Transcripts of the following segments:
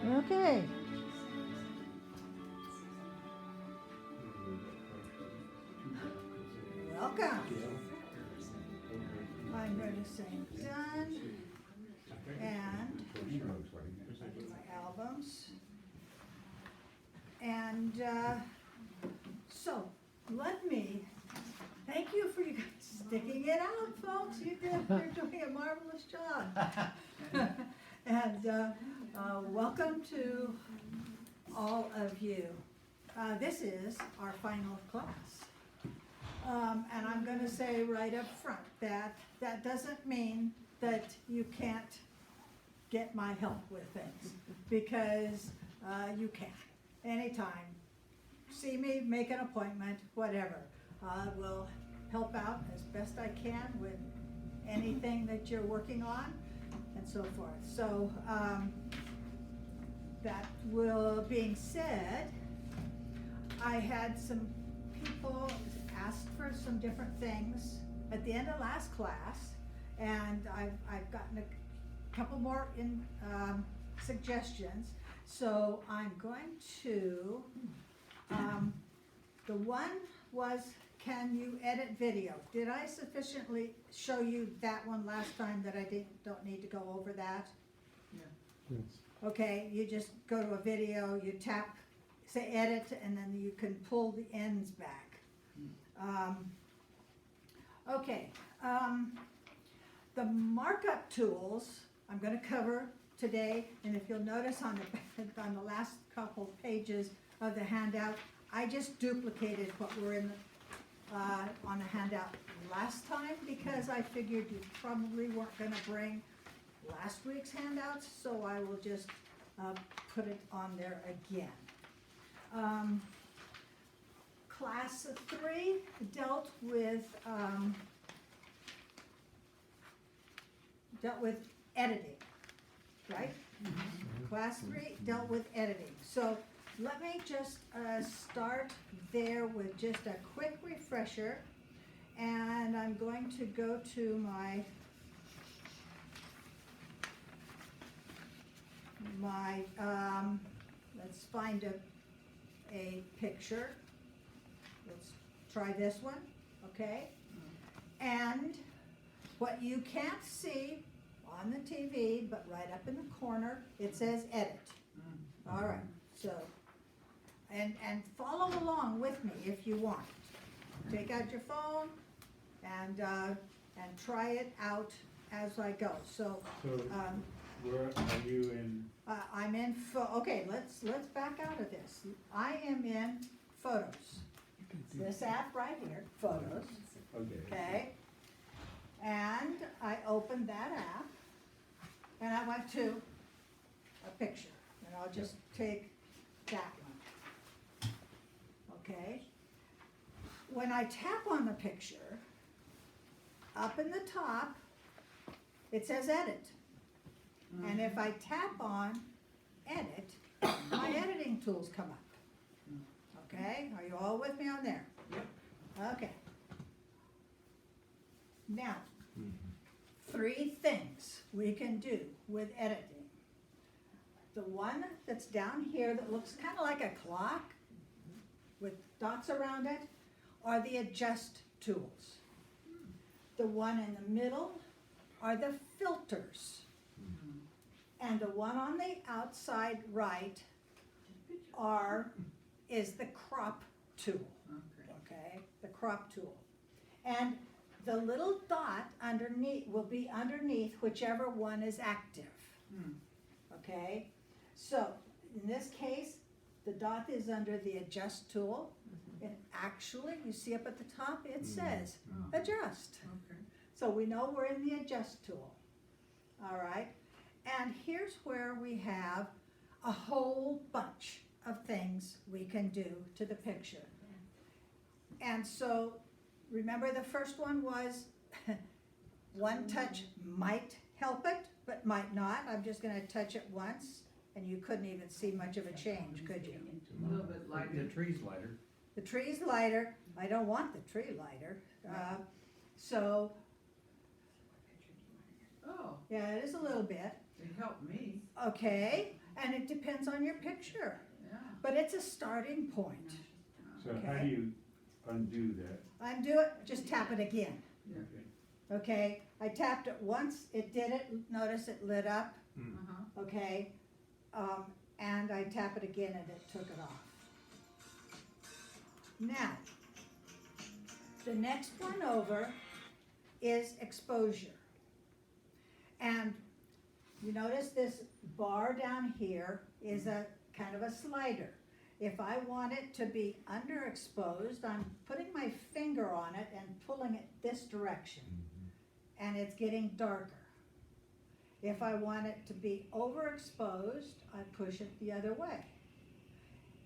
Okay. Welcome. I'm going to say done. And my albums. And so let me thank you for you guys sticking it out, folks. You're doing a marvelous job. And welcome to all of you. This is our final class. And I'm going to say right up front that that doesn't mean that you can't get my help with things, because you can, anytime. See me, make an appointment, whatever. We'll help out as best I can with anything that you're working on and so forth. So that being said, I had some people asked for some different things at the end of last class, and I've gotten a couple more suggestions. So I'm going to, the one was, can you edit video? Did I sufficiently show you that one last time that I don't need to go over that? Yeah. Yes. Okay, you just go to a video, you tap, say edit, and then you can pull the ends back. The markup tools I'm going to cover today, and if you'll notice on the last couple pages of the handout, I just duplicated what were in on the handout last time, because I figured you probably weren't going to bring last week's handouts, so I will just put it on there again. Class 3 dealt with editing, right? Class 3 dealt with editing. So let me just start there with just a quick refresher, and I'm going to go to my let's find a picture. Let's try this one, okay? And what you can't see on the TV, but right up in the corner, it says edit. All right, so, and follow along with me if you want. Take out your phone and try it out as I go. So, Where are you in? I'm in, okay, let's back out of this. I am in Photos. This app right here, Photos, okay? And I opened that app, and I went to a picture, and I'll just take that one, okay? When I tap on the picture, up in the top, it says edit. And if I tap on edit, my editing tools come up. Okay, are you all with me on there? Yep. Okay. Now, 3 things we can do with editing. The one that's down here that looks kind of like a clock with dots around it are the adjust tools. The one in the middle are the filters. And the one on the outside right is the crop tool, okay? The crop tool. And the little dot underneath will be underneath whichever one is active, okay? So in this case, the dot is under the adjust tool. And actually, you see up at the top, it says adjust. Okay. So we know we're in the adjust tool, all right? And here's where we have a whole bunch of things we can do to the picture. And so, remember the first one was one touch might help it, but might not. I'm just gonna touch it once, and you couldn't even see much of a change, could you? A little bit lighter. The tree's lighter. The tree's lighter. I don't want the tree lighter. So, Oh, yeah, it is a little bit. it helped me. Okay, And it depends on your picture, Yeah. but it's a starting point. So how Okay. do you undo that? Undo it, just tap it again, Yeah. Okay. okay? I tapped it once, it did it, notice it lit up, Uh-huh. okay? And I tap it again and it took it off. Now, the next one over is exposure. And you notice this bar down here is a kind of a slider. If I want it to be underexposed, I'm putting my finger on it and pulling it this direction, and it's getting darker. If I want it to be overexposed, I push it the other way.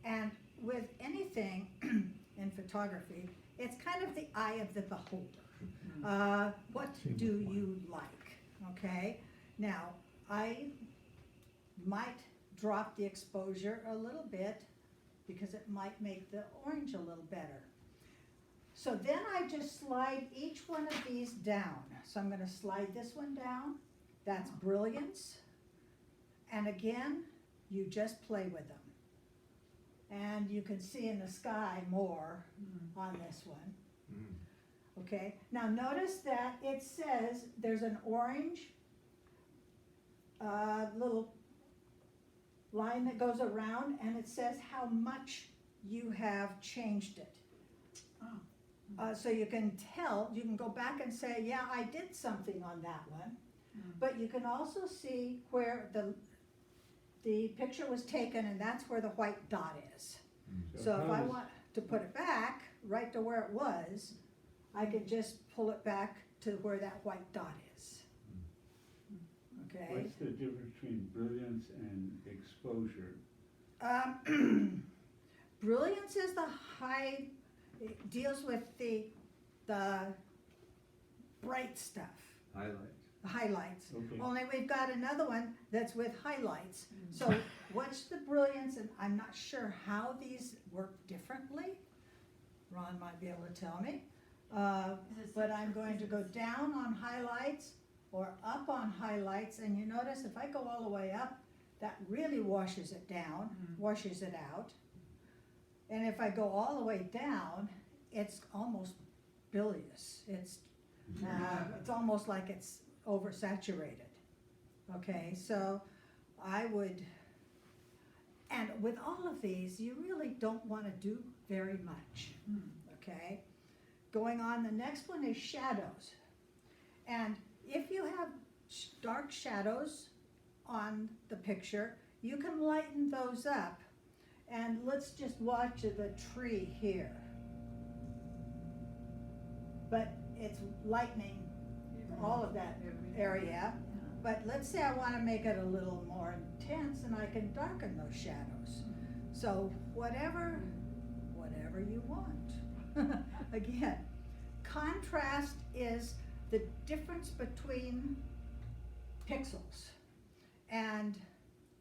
And with anything in photography, it's kind of the eye of the beholder. What do you like, okay? Now, I might drop the exposure a little bit because it might make the orange a little better. So then I just slide each one of these down. So I'm gonna slide this one down. That's brilliance. And again, you just play with them. And you can see in the sky more on this one. Okay, now notice that it says there's an orange little line that goes around, and it says how much you have changed it. So you can tell, you can go back and say, yeah, I did something on that one. But you can also see where the picture was taken, and that's where the white dot is. So if I want to put it back right to where it was, I could just pull it back to where that white dot is. Okay? What's the difference between brilliance and exposure? Brilliance is the high, it deals with the bright stuff, Highlight. the highlights. Okay. Only we've got another one that's with highlights. So what's the brilliance, and I'm not sure how these work differently. Ron might be able to tell me. But I'm going to go down on highlights or up on highlights, and you notice if I go all the way up, that really washes it down, washes it out. And if I go all the way down, it's almost bilious. It's almost like it's oversaturated. Okay, so I would, and with all of these, you really don't want to do very much. Okay, going on, the next one is shadows. And if you have dark shadows on the picture, you can lighten those up. And let's just watch the tree here. But it's lightening all of that area. But let's say I want to make it a little more intense, and I can darken those shadows. So whatever you want. Again, contrast is the difference between pixels. And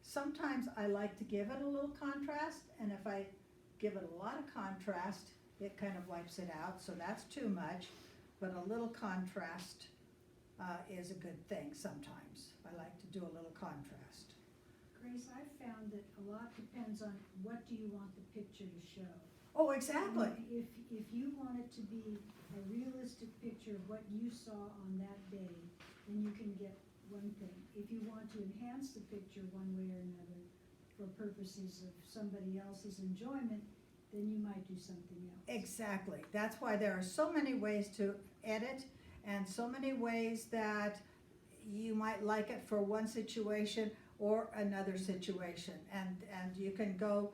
sometimes I like to give it a little contrast, and if I give it a lot of contrast, it kind of wipes it out, so that's too much. But a little contrast is a good thing sometimes. I like to do a little contrast. Grace, I've found that a lot depends on what do you want the picture to show. Oh, exactly. If you want it to be a realistic picture of what you saw on that day, then you can get one thing. If you want to enhance the picture one way or another for purposes of somebody else's enjoyment, then you might do something else. Exactly. That's why there are so many ways to edit, and so many ways that you might like it for one situation or another situation. And you can go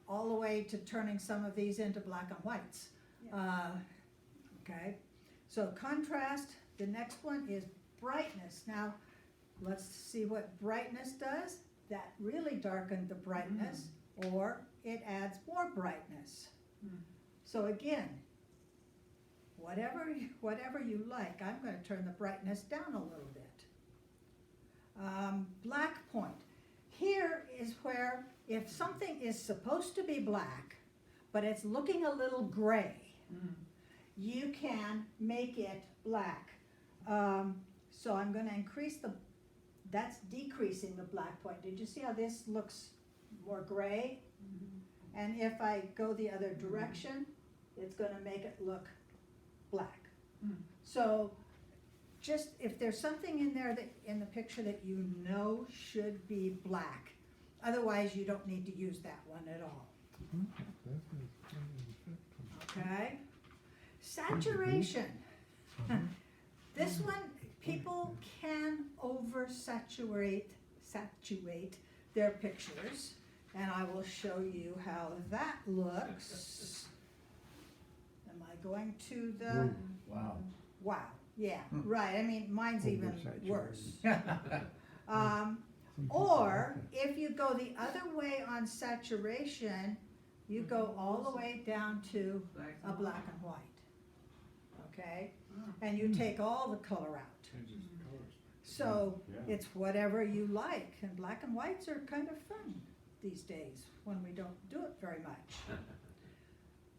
all the way to turning some of these into black and whites. Yeah. Okay, so contrast. The next one is brightness. Now, let's see what brightness does. That really darkened the brightness, or it adds more brightness. So again, whatever you like. I'm going to turn the brightness down a little bit. Black point. Here is where if something is supposed to be black, but it's looking a little gray, you can make it black. So I'm going to increase that's decreasing the black point. Did you see how this looks more gray? And if I go the other direction, it's gonna make it look black. So just, if there's something in there that, in the picture that you know should be black, otherwise you don't need to use that one at all, okay? Saturation. This one, people can saturate their pictures, and I will show you how that looks. Am I going to the, Wow. wow, yeah, right, I mean, mine's even worse. Or, if you go the other way on saturation, you go all the way down to Black a and black and white, okay? And you take all the color out. So, Yeah. it's whatever you like, and black and whites are kind of fun these days, when we don't do it very much.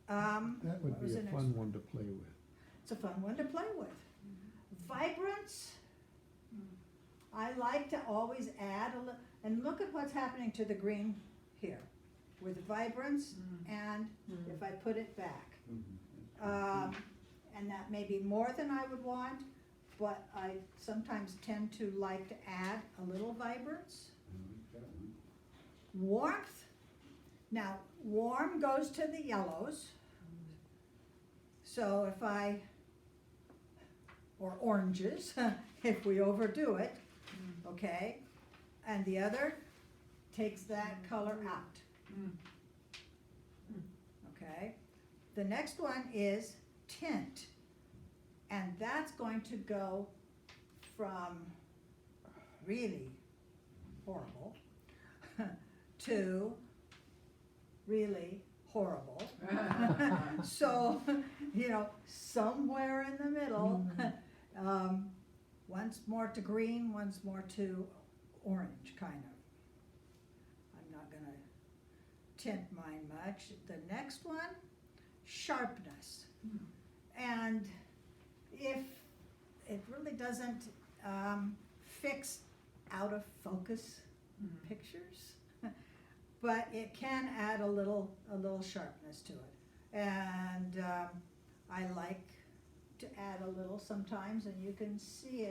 That would what was be a the next fun one to play with. It's a fun one to play with. Vibrance, I like to always add a little, and look at what's happening to the green here, with vibrance, and if I put it back. And that may be more than I would want, but I sometimes tend to like to add a little vibrance. Warmth, now warm goes to the yellows, so if I, or oranges, if we overdo it, okay? And the other takes that color out. Okay? The next one is tint, and that's going to go from really horrible to really horrible. So, you know, somewhere in the middle, one's more to green, one's more to orange, kind of. I'm not gonna tint mine much. The next one, sharpness. And if it really doesn't fix out of focus pictures, but it can add a little sharpness to it. And I like to add a little sometimes, and you can see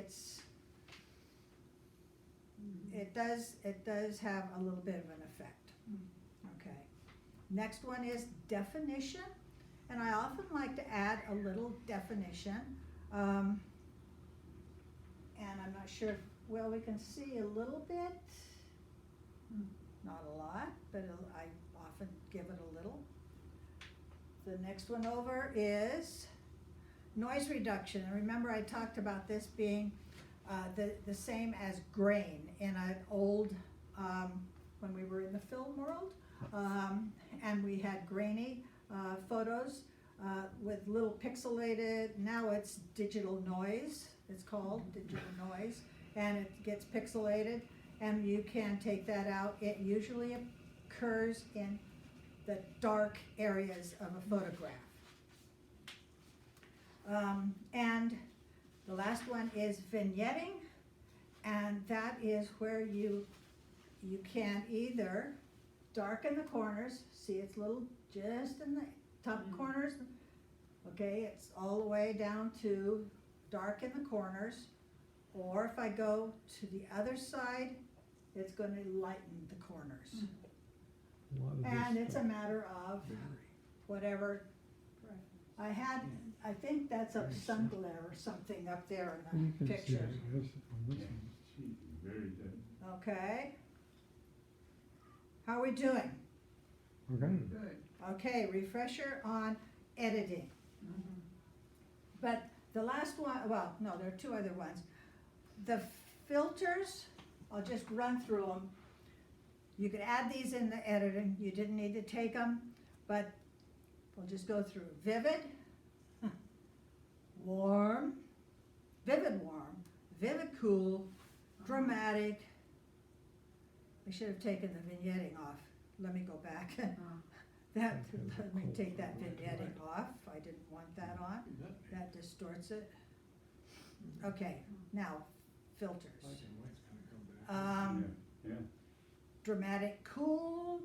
it does have a little bit of an effect. Okay. Next one is definition, and I often like to add a little definition. And I'm not sure if, well, we can see a little bit, not a lot, but I often give it a little. The next one over is noise reduction. And remember, I talked about this being the same as grain in an old, when we were in the film world, and we had grainy photos with little pixelated, now it's digital noise, it's called digital noise, and it gets pixelated, and you can take that out. It usually occurs in the dark areas of a photograph. And the last one is vignetting, and that is where you can either darken the corners, see it's little just in the top corners, okay, it's all the way down to darken the corners, or if I go to the other side, it's going to lighten the corners. And it's a matter of whatever. I think that's a sun glare or something up there in You the can see picture. it, yes, on this one. Very good. Okay. How are we doing? Okay. Good. Okay, refresher on editing. But the last one, well, no, there are two other ones. The filters, I'll just run through them. You could add these in the editing, you didn't need to take them, but we'll just go through. Vivid, warm, vivid warm, vivid cool, dramatic. I should have taken the vignetting off. Let me go back. Let me take that vignetting off. I didn't want that on. That distorts it. Okay, now filters. Yeah, dramatic cool,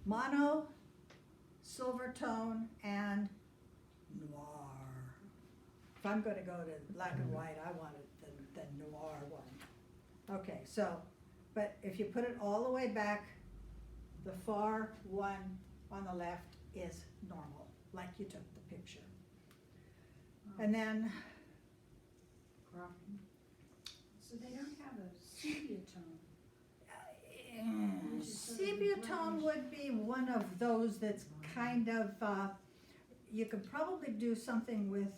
mono, silver tone, and noir. If I'm gonna go to black and white, I want it the noir one. Okay, so, but if you put it all the way back, the far one on the left is normal, like you took the picture. And then, So they don't have a sepia tone. Which is sort of sepia the tone brownish. would be one of those that's kind of, you could probably do something with,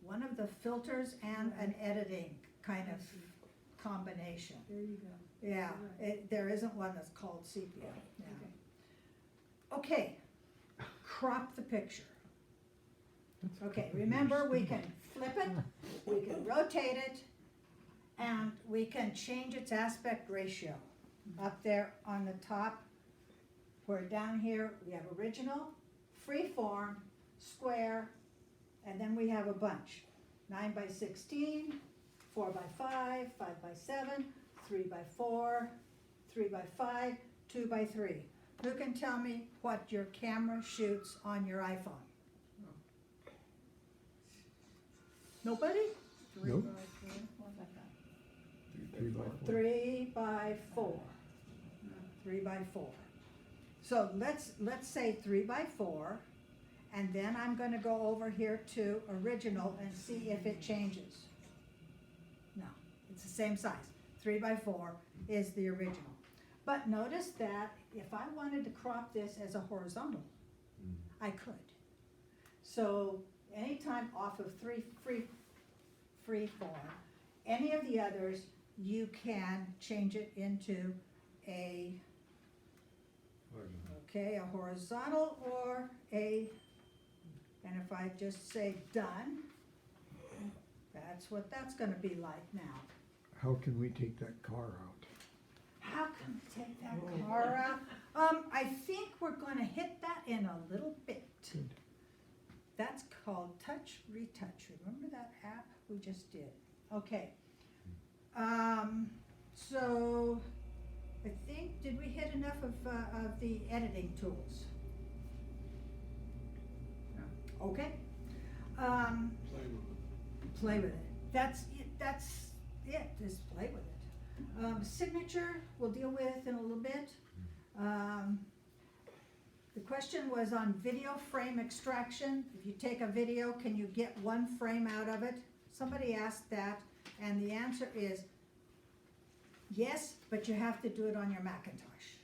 one of the filters and an editing kind I of see. combination. There you go. Yeah, Right. there isn't one that's called sepia, yeah. Okay. Okay, crop the picture. That's Okay, a remember, we weird can flip it, we can rotate it, and we can change its aspect ratio. Up there on the top, where down here, we have original, freeform, square, and then we have a bunch. 9x16, 4x5, 5x7, 3x4, 3x5, 2x3. Who can tell me what your camera shoots on your iPhone? Nobody? Nope. 3 by 4. 3 by 4. So let's say 3 by 4, and then I'm gonna go over here to original and see if it changes. No, it's the same size. 3 by 4 is the original. But notice that if I wanted to crop this as a horizontal, I could. So anytime off of free form, any of the others, you can change it into a horizontal or and if I just say done, that's what that's gonna be like now. How can we take that car out? How can we take that car out? I think we're gonna hit that in a little bit. Good. That's called Touch Retouch. Remember that app we just did? Okay. So I think, did we hit enough of the editing tools? Okay. Play with it. That's it, just play with it. Signature, we'll deal with in a little bit. The question was on video frame extraction. If you take a video, can you get one frame out of it? Somebody asked that, and the answer is yes, but you have to do it on your Macintosh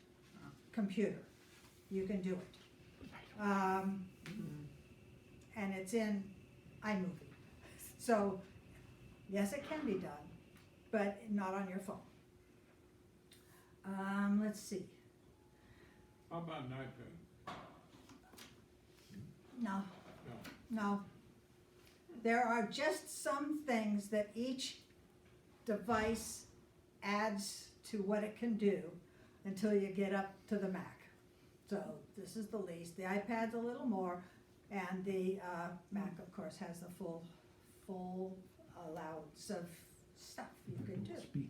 computer. You can do it. And it's in iMovie. So, yes, it can be done, but not on your phone. Let's see. How about an iPad? No, No. no. There are just some things that each device adds to what it can do until you get up to the Mac. So this is the least. The iPad's a little more, and the Mac, of course, has the full allowance of stuff you can do. Speak.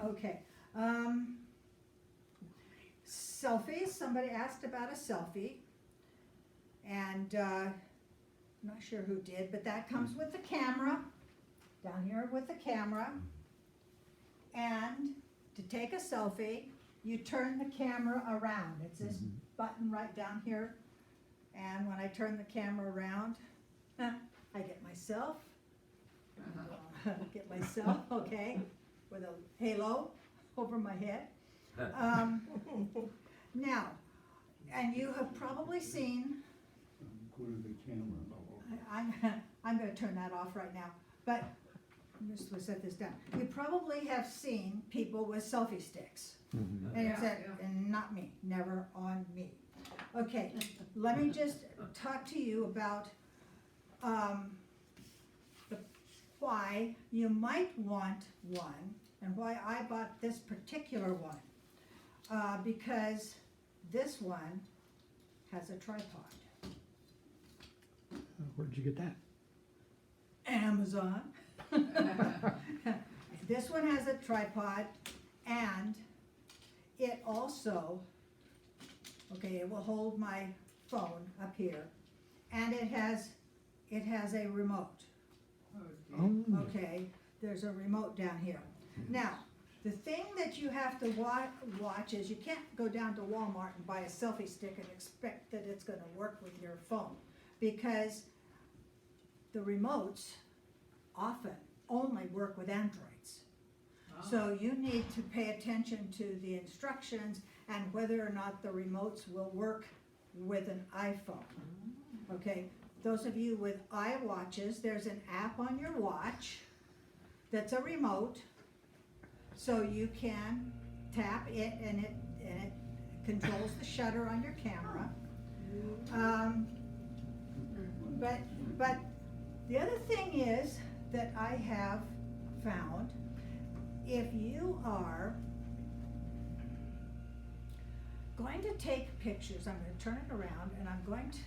Okay. Selfies, somebody asked about a selfie, and I'm not sure who did, but that comes with the camera, down here with the camera. And to take a selfie, you turn the camera around. It's this button right down here. And when I turn the camera around, I get myself, okay, with a halo over my head. Now, and you have probably seen, Go to the camera. I'm gonna turn that off right now, but I'm just gonna set this down. You probably have seen people with selfie sticks. And you said, and not me, never on me. Okay, let me just talk to you about why you might want one and why I bought this particular one. Because this one has a tripod. Where'd you get that? Amazon. this one has a tripod, and it also, okay, it will hold my phone up here, and it has a remote. Oh, Okay, there's a remote down here. Now, the thing that you have to watch is you can't go down to Walmart and buy a selfie stick and expect that it's gonna work with your phone, because the remotes often only work with Androids. So you need to pay attention to the instructions and whether or not the remotes will work with an iPhone. Okay, those of you with iWatches, there's an app on your watch that's a remote, so you can tap it and it controls the shutter on your camera. But the other thing is that I have found, if you are going to take pictures, I'm going to turn it around and I'm going to,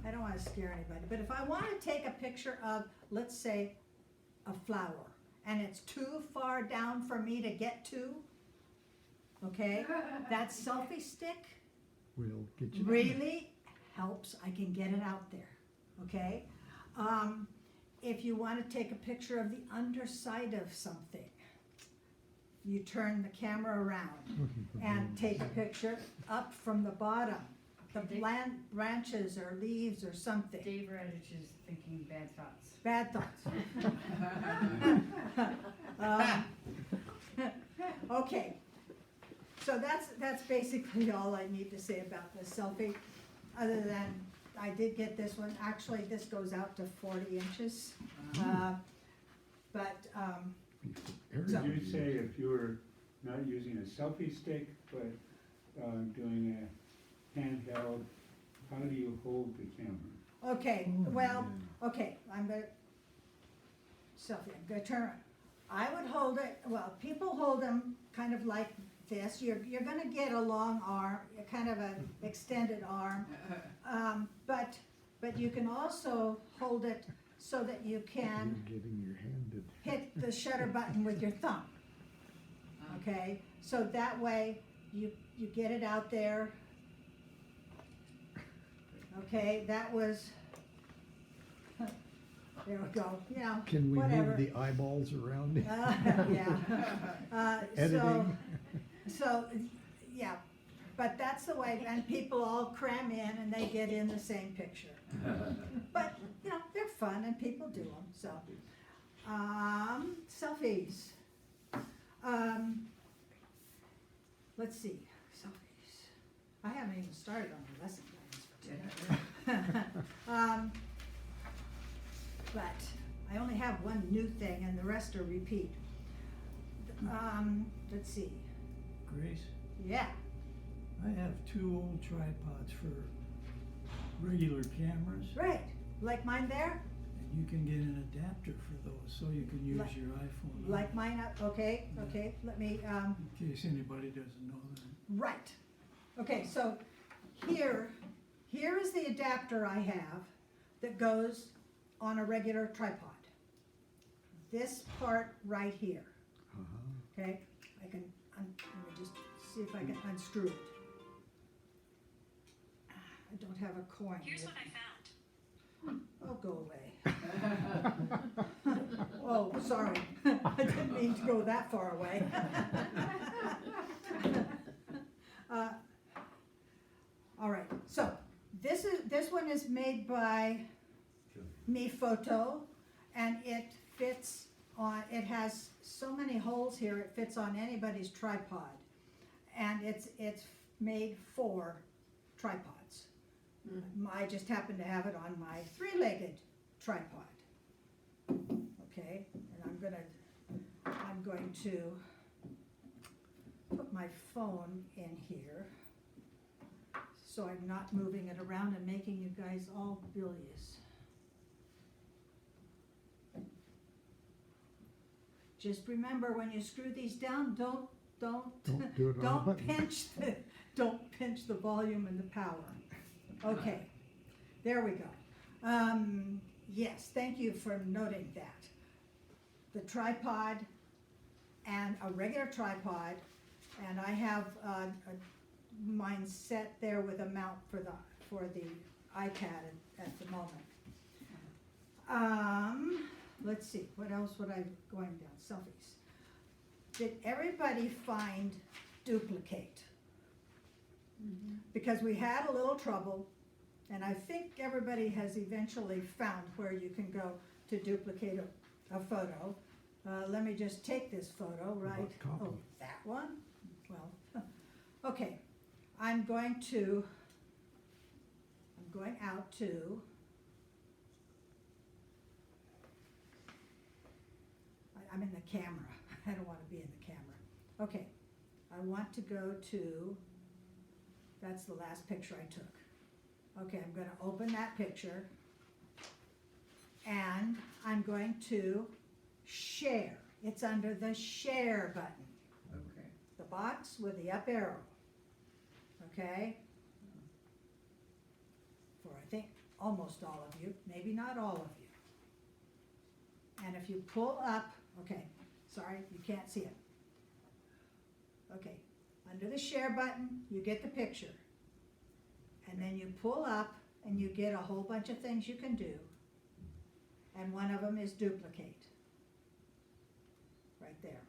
I don't want to scare anybody, but if I want to take a picture of, let's say, a flower, and it's too far down for me to get to, okay, that selfie stick we'll get you. really helps. I can get it out there, okay? If you want to take a picture of the underside of something, you turn the camera around and take a picture up from the bottom, the branches or leaves or something. Dave Redditch is thinking bad thoughts. Bad thoughts. Okay, so that's basically all I need to say about this selfie, other than I did get this one. Actually, this goes out to 40 inches. But Did you say if you were not using a selfie stick, but doing a handheld, how do you hold the camera? okay, well, okay, I'm gonna turn. I would hold it. Well, people hold them kind of like this. You're gonna get a long arm, kind of an extended arm, but you can also hold it so that you can You're getting your handed. hit the shutter button with your thumb. Okay, so that way you get it out there. Okay, that was, there we go, you know, Can we whatever. move the eyeballs around? Yeah. Editing? So, yeah, but that's the way, and people all cram in and they get in the same picture. But, you know, they're fun and people do them, so. Selfies. Let's see, selfies. I haven't even started on the lesson plans for today. But I only have one new thing and the rest are repeat. Let's see, Grace, yeah, I have 2 old tripods for regular cameras, right, like mine there, and you can get an adapter for those, so you can use Like- your iPhone. like mine, okay, let me, In case anybody doesn't know that. right. Okay, so here is the adapter I have that goes on a regular tripod. This part right here, Uh-huh. okay? Let me just see if I can unscrew it. I don't have a coin. Here's what I found. Oh, go away. Oh, sorry. I didn't mean to go that far away. All right, so this one is made by Me Photo, and it fits on, it has so many holes here, it fits on anybody's tripod. And it's made for tripods. I just happen to have it on my 3-legged tripod. Okay, and I'm going to put my phone in here so I'm not moving it around and making you guys all bilious. Just remember, when you screw these down, don't Don't do it on the don't button. don't pinch the volume and the power. Okay, there we go. Yes, thank you for noting that. The tripod and a regular tripod, and I have mine set there with a mount for the iPad at the moment. Let's see, what else would I going down? Selfies. Did everybody find duplicate? Because we had a little trouble, and I think everybody has eventually found where you can go to duplicate a photo. Let me just take this photo, right? copy? Oh, that one? Well, okay. I'm going out to, I'm in the camera. I don't want to be in the camera. Okay, I want to go to, that's the last picture I took. Okay, I'm going to open that picture, and I'm going to share. It's under the share button. Okay. The box with the up arrow. Okay? For I think almost all of you, maybe not all of you. And if you pull up, okay, sorry, you can't see it. Okay, under the share button, you get the picture. And then you pull up and you get a whole bunch of things you can do. And one of them is duplicate. Right there.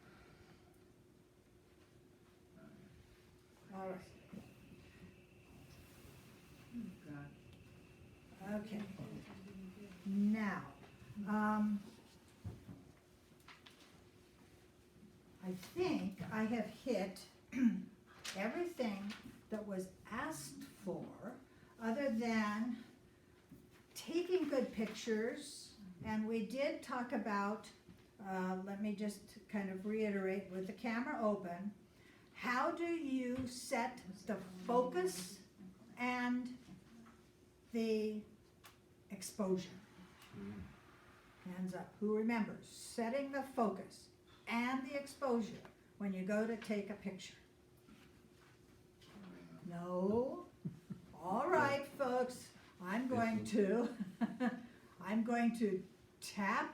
All right. Okay. Now, I think I have hit everything that was asked for, other than taking good pictures. And we did talk about, let me just kind of reiterate, with the camera open, how do you set the focus and the exposure? Hands up. Who remembers setting the focus and the exposure when you go to take a picture? No? All right, folks. I'm going to tap,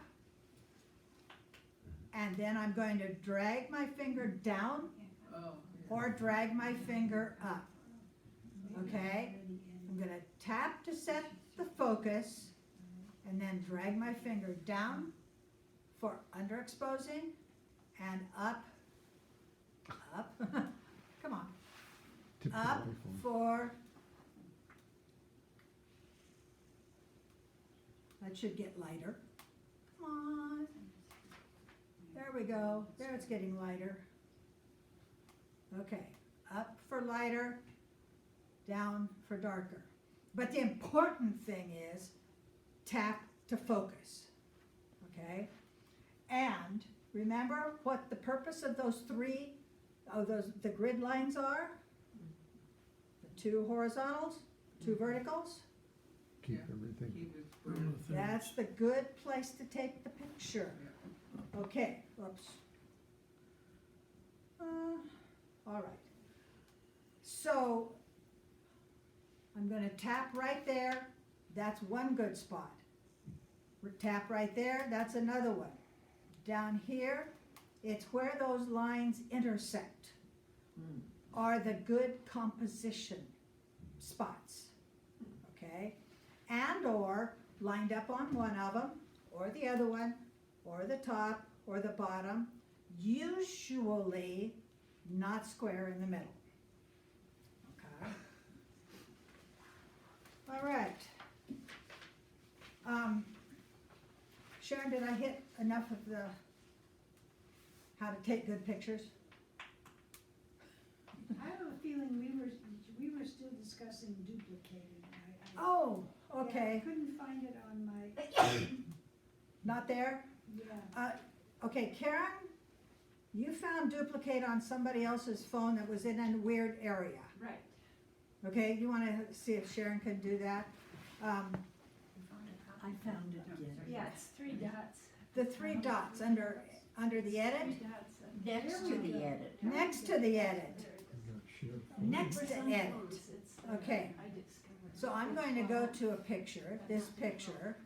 and then I'm going to drag my finger down or drag my finger up. Okay? I'm going to tap to set the focus, and then drag my finger down for underexposing, and up, come on, Tip the up iPhone. for, that should get lighter. Come on. There we go. There, it's getting lighter. Okay, up for lighter, down for darker. But the important thing is tap to focus, okay? And remember what the purpose of those the grid lines are? The 2 horizontals, 2 verticals? Keep everything. Keep it Rule square. of thirds. That's the good place to take the picture. Okay, oops. All right. So, I'm going to tap right there. That's one good spot. Tap right there. That's another one. Down here, it's where those lines intersect are the good composition spots. Okay? And or lined up on one of them, or the other one, or the top, or the bottom. Usually not square in the middle. Okay? All right. Sharon, did I hit enough of the how to take good pictures? I have a feeling we were still discussing duplicating. Oh, I okay. couldn't find it on my, Not there? yeah. Okay, Karen, you found duplicate on somebody else's phone that was in a weird area. Right. Okay, you want to see if Sharon can do that? I found it again. Yeah, it's 3 dots. The 3 dots under the edit? 3 dots. Next to the edit. Next to the edit. I got share Next to edit. It's, Okay. I discovered. So I'm going to go to a picture, this picture.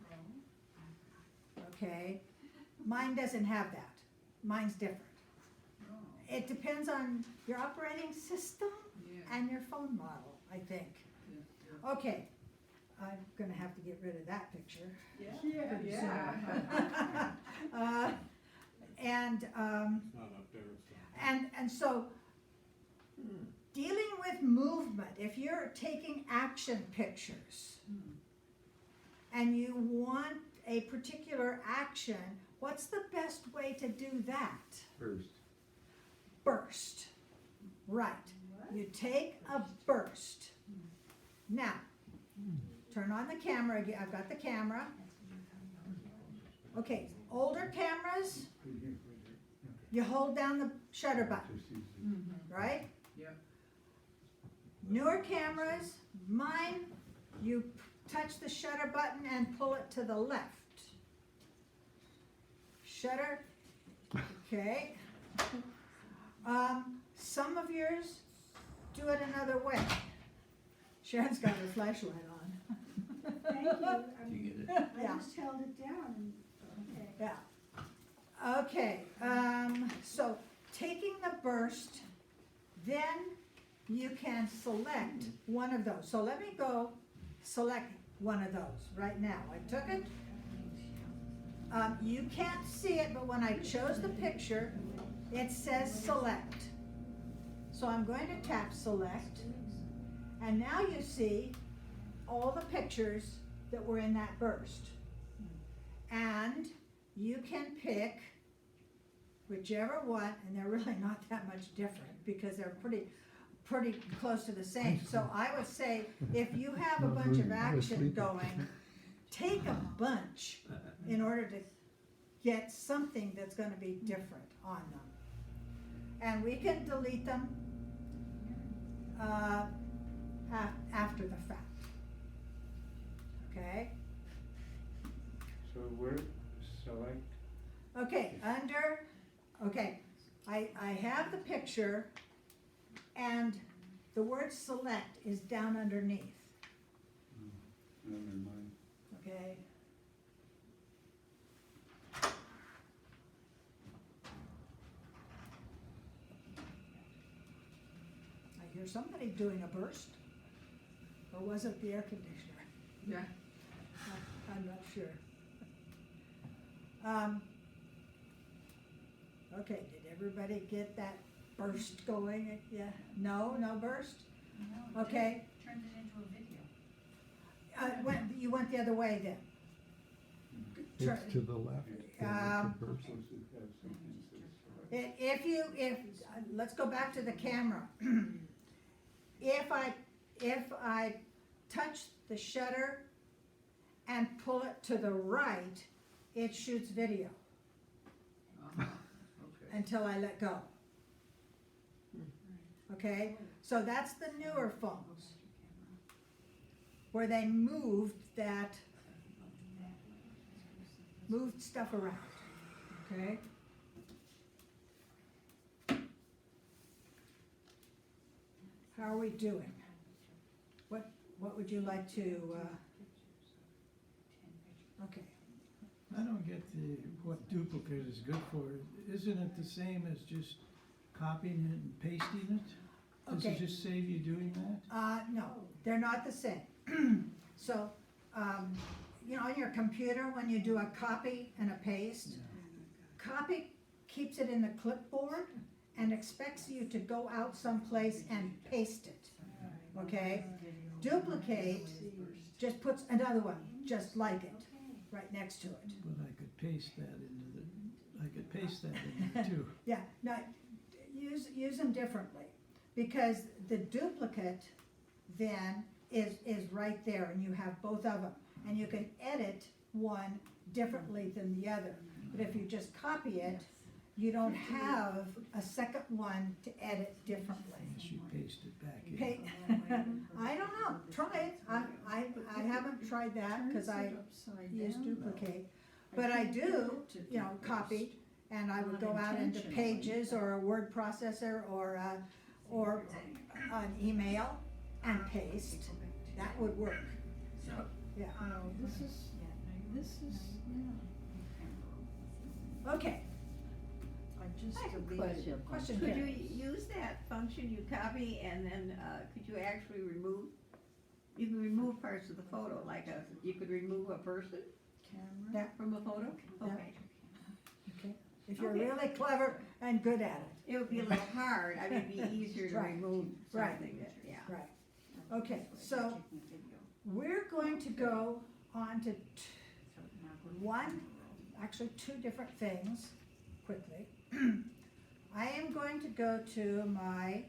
Okay. Mine doesn't have that. Mine's different. It depends on your operating system Yeah. and your phone model, I think. Okay, I'm gonna have to get rid of that picture. Yeah. Pretty soon. Yeah. And, It's not up there, so. and so, dealing with movement, if you're taking action pictures and you want a particular action, what's the best way to do that? First. Burst. Right. You take a burst. Now, turn on the camera again. I've got the camera. Okay, older cameras, you hold down the shutter button, Just use it. right? Yep. Newer cameras, mine, you touch the shutter button and pull it to the left. Shutter, okay. Some of yours do it another way. Sharon's got her flashlight on. Thank you. You get it? I Yeah. just held it down, okay. Yeah. Okay, so taking the burst, then you can select one of those. So let me go select one of those right now. I took it. You can't see it, but when I chose the picture, it says select. So I'm going to tap select, and now you see all the pictures that were in that burst. And you can pick whichever one, and they're really not that much different because they're pretty close to the same. So I would say if you have a bunch of action going, take a bunch in order to get something that's going to be different on them. And we can delete them after the fact. Okay? So where, select, Okay, okay, I have the picture and the word select is down underneath, never mind. okay? I hear somebody doing a burst, or was it the air conditioner? Yeah. I'm not sure. Okay, did everybody get that burst going? Yeah, no burst? No, it Okay, turned it into a video. you went the other way then. Turn- It's to the left. Um, We're supposed to have something that says select. If let's go back to the camera. If I touch the shutter and pull it to the right, it shoots video Okay. until I let go. Okay, so that's the newer phones where they moved stuff around, okay? How are we doing? What would you like to, okay, I don't get what duplicate is good for. Isn't it the same as just copying it and pasting it? Does Okay. it just save you doing that? no, they're not the same. So, on your computer, when you do a copy and a paste, copy keeps it in the clipboard and expects you to go out someplace and paste it, okay? Duplicate just puts another one just like it, right next to it. But I could paste that in there too. Yeah, now, use them differently, because the duplicate then is right there, and you have both of them, and you can edit one differently than the other. But if you just copy it, you don't have a second one to edit differently. Unless you paste it back in. Okay, I don't know, try it, I haven't tried that, cause I use duplicate, but I do, copy, and I would go out into Pages or a word processor or an email and paste, that would work, yeah. Oh, this is, Okay, just I have to a be. question. Question, Could you Karen. use that function, you copy, and then, could you actually remove? You can remove parts of the photo, you could remove a person Camera. from a photo? Yeah. Okay. Okay, if you're Okay. really clever and good at it, It would be a little hard, I mean, it'd be easier to Right. remove Right. something that, yeah. right. Okay, so we're going to go on to actually two different things quickly. I am going to go to my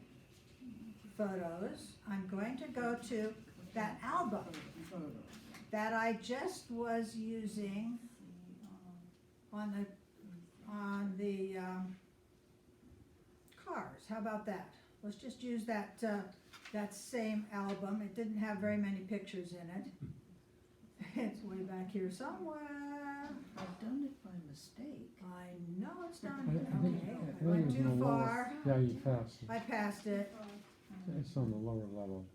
photos. I'm going to go to that album that I just was using on the cars. How about that? Let's just use that same album. It didn't have very many pictures in it. It's way back here somewhere. I've done it by mistake. I know it's down I here. think- Okay, I I think went it's too on the lower- far. Yeah, you passed. I passed it. It's on the lower level.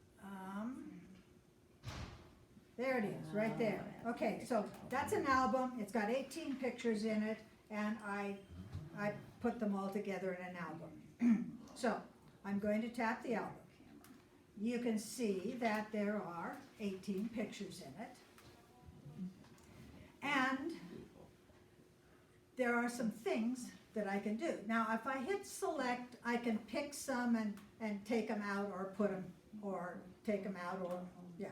There it is, right there. Okay, so that's an album. It's got 18 pictures in it, and I put them all together in an album. So I'm going to tap the album. You can see that there are 18 pictures in it. And there are some things that I can do. Now, if I hit select, I can pick some and take them out or put them, or take them out or, yeah,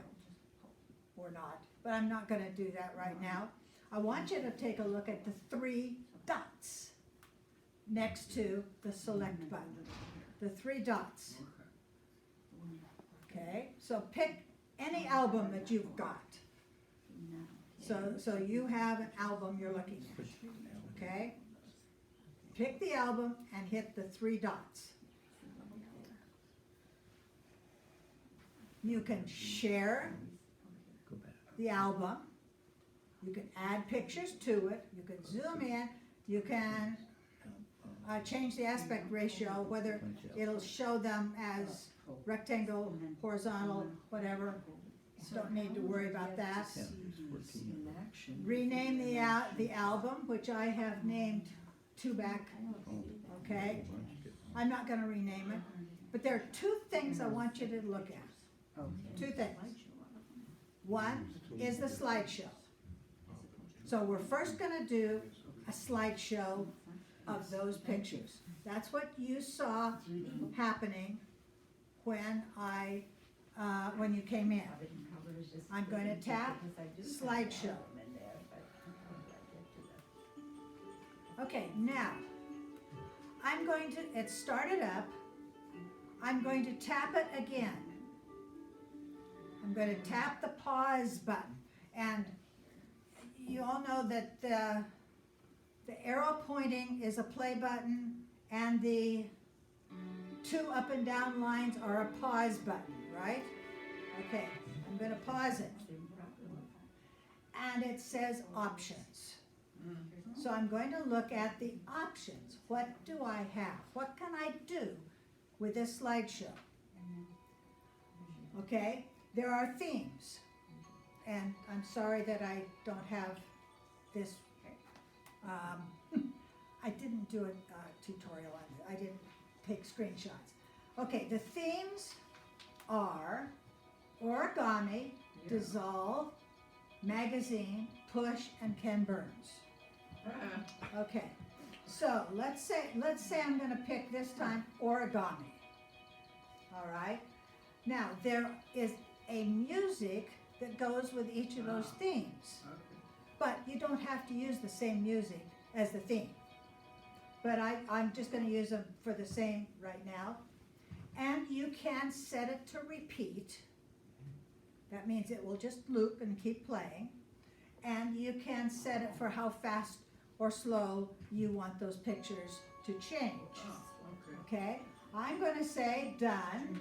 or not. But I'm not gonna do that right now. I want you to take a look at the three dots next to the select button. The three dots. Okay, so pick any album that you've got. So you have an album you're looking at, okay? Pick the album and hit the three dots. You can share the album. You can add pictures to it. You can zoom in. You can change the aspect ratio, whether it'll show them as rectangle, horizontal, whatever. Don't need to worry about that. In action. Rename the album, which I have named Two Back, okay? I'm not gonna rename it, but there are two things I want you to look at. Two things. One is the slideshow. So we're first gonna do a slideshow of those pictures. That's what you saw happening when when you came in. I'm going to tap slideshow. Okay, now, I'm going to, it started up, I'm going to tap it again. I'm going to tap the pause button, and you all know that the arrow pointing is a play button, and the two up and down lines are a pause button, right? Okay, I'm going to pause it. And it says options. So I'm going to look at the options. What do I have? What can I do with this slideshow? Okay, there are themes. And I'm sorry that I don't have this. I didn't do a tutorial on it. I didn't take screenshots. Okay, the themes are origami, dissolve, magazine, push, and Ken Burns. Okay, so let's say I'm going to pick this time origami. All right. Now there is a music that goes with each of those themes, but you don't have to use the same music as the theme. But I'm just going to use them for the same right now. And you can set it to repeat. That means it will just loop and keep playing. And you can set it for how fast or slow you want those pictures to change. Okay? I'm going to say done.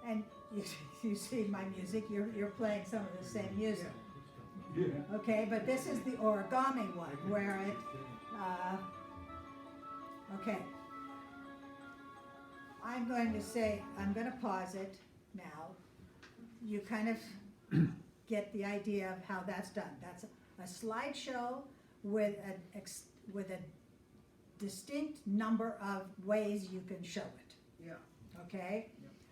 And you see my music, you're playing some of the same music. Yeah. Okay, but this is the origami one where it, okay. I'm going to pause it now. You kind of get the idea of how that's done. a slideshow with a distinct number of ways you can show it. Yeah. Okay?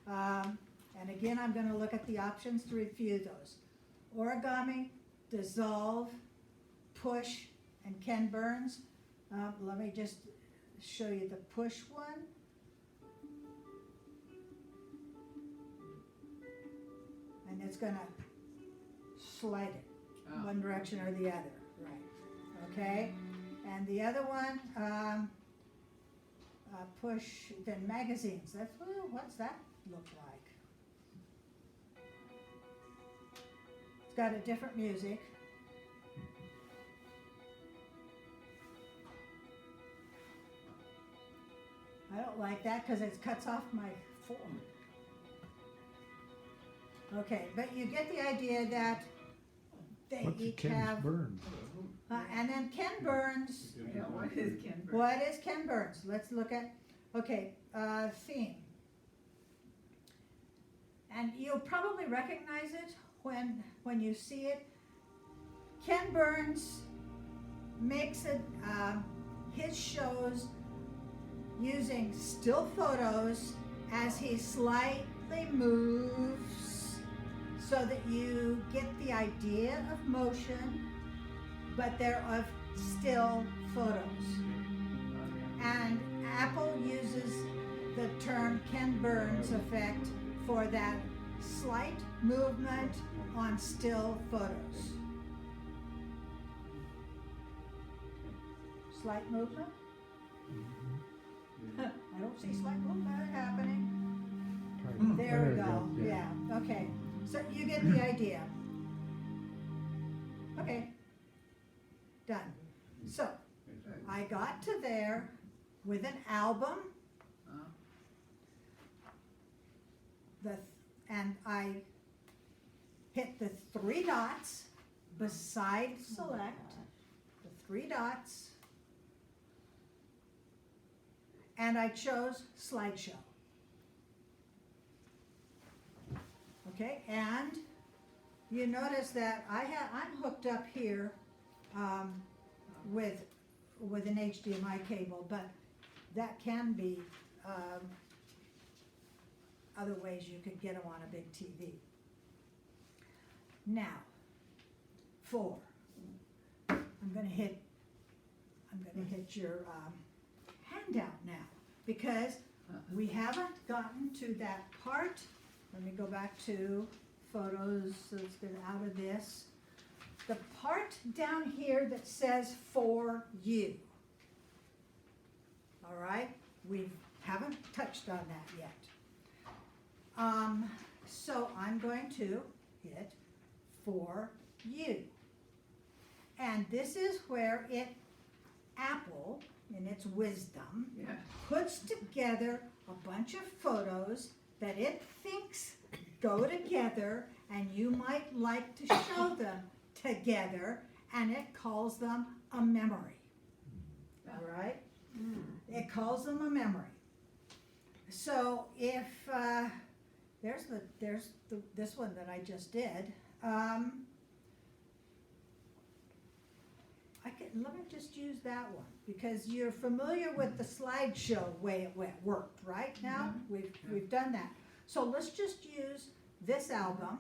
And again, I'm gonna look at the options to review those. Origami, dissolve, push, and Ken Burns. Let me just show you the push one. And it's gonna slide it one direction or the other, right? Okay? And the other one, push, then magazines. That's, well, what's that look like? It's got a different music. I don't like that because it cuts off my form. Okay, but you get the idea that they What's a each Ken's have, Burns? and then Ken Burns. Yeah, what is Ken Burns? What is Ken Burns? Let's look at, okay, theme. And you'll probably recognize it when you see it. Ken Burns makes it, his shows using still photos as he slightly moves so that you get the idea of motion, but they're of still photos. And Apple uses the term Ken Burns effect for that slight movement on still photos. Slight movement? I don't see slight movement happening. There we go, yeah, okay. So you get the idea. Okay, done. So, I got to there with an album. And I hit the 3 dots beside select, the 3 dots, and I chose slideshow. Okay, and you notice that I'm hooked up here with an HDMI cable, but that can be other ways you could get them on a big TV. Now, 4. I'm gonna hit your handout now because we haven't gotten to that part. Let me go back to photos. So let's get out of this. The part down here that says for you. All right, we haven't touched on that yet. So I'm going to hit for you. And this is where Apple, in its wisdom, puts together a bunch of photos that it thinks go together and you might like to show them together, and it calls them a memory. All right? It calls them a memory. So if there's this one that I just did. Let me just use that one because you're familiar with the slideshow way it worked, right? Now we've done that. So let's just use this album,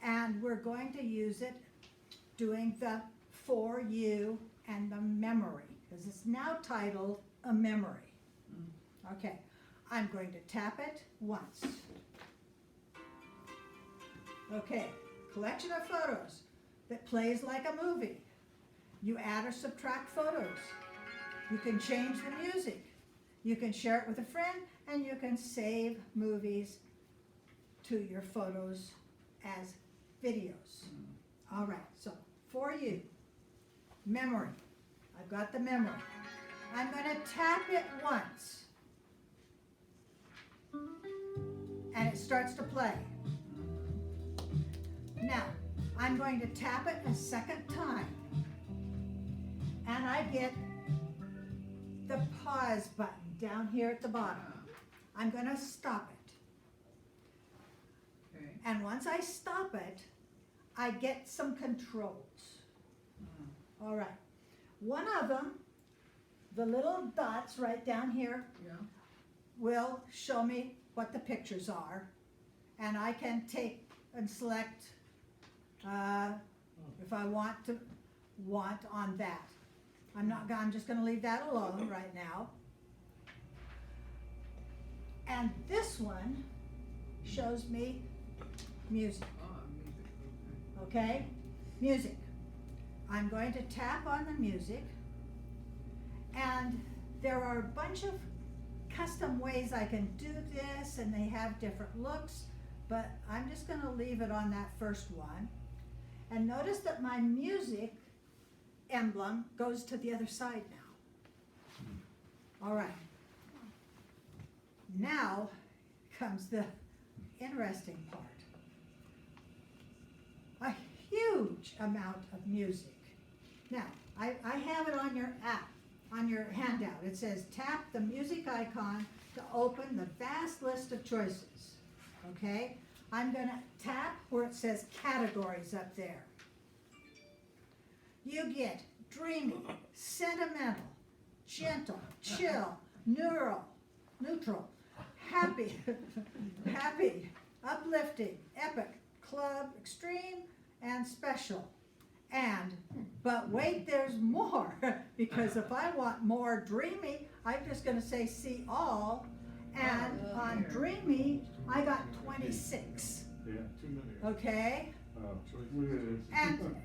and we're going to use it doing the for you and the memory because it's now titled a memory. Okay, I'm going to tap it once. Okay, collection of photos that plays like a movie. You add or subtract photos. You can change the music. You can share it with a friend, and you can save movies to your photos as videos. All right, so for you, memory. I've got the memory. I'm going to tap it once, and it starts to play. Now, I'm going to tap it a second time, and I get the pause button down here at the bottom. I'm going to stop it. And once I stop it, I get some controls. All right. One of them, the little dots right down here, Yeah. will show me what the pictures are, and I can take and select if I want on that. I'm just gonna leave that alone right now. And this one shows me music, Music, okay? Music. I'm going to tap on the music, and there are a bunch of custom ways I can do this, and they have different looks, but I'm just gonna leave it on that first one. And notice that my music emblem goes to the other side now. All right. Now comes the interesting part. A huge amount of music. Now, I have it on your app, on your handout. It says tap the music icon to open the vast list of choices. Okay? I'm gonna tap where it says categories up there. You get dreamy, sentimental, gentle, chill, neutral, happy, uplifting, epic, club, extreme, and special. But wait, there's more, because if I want more dreamy, I'm just gonna say see all, and on dreamy, I got 26, Yeah. Too many. okay? Look at this. And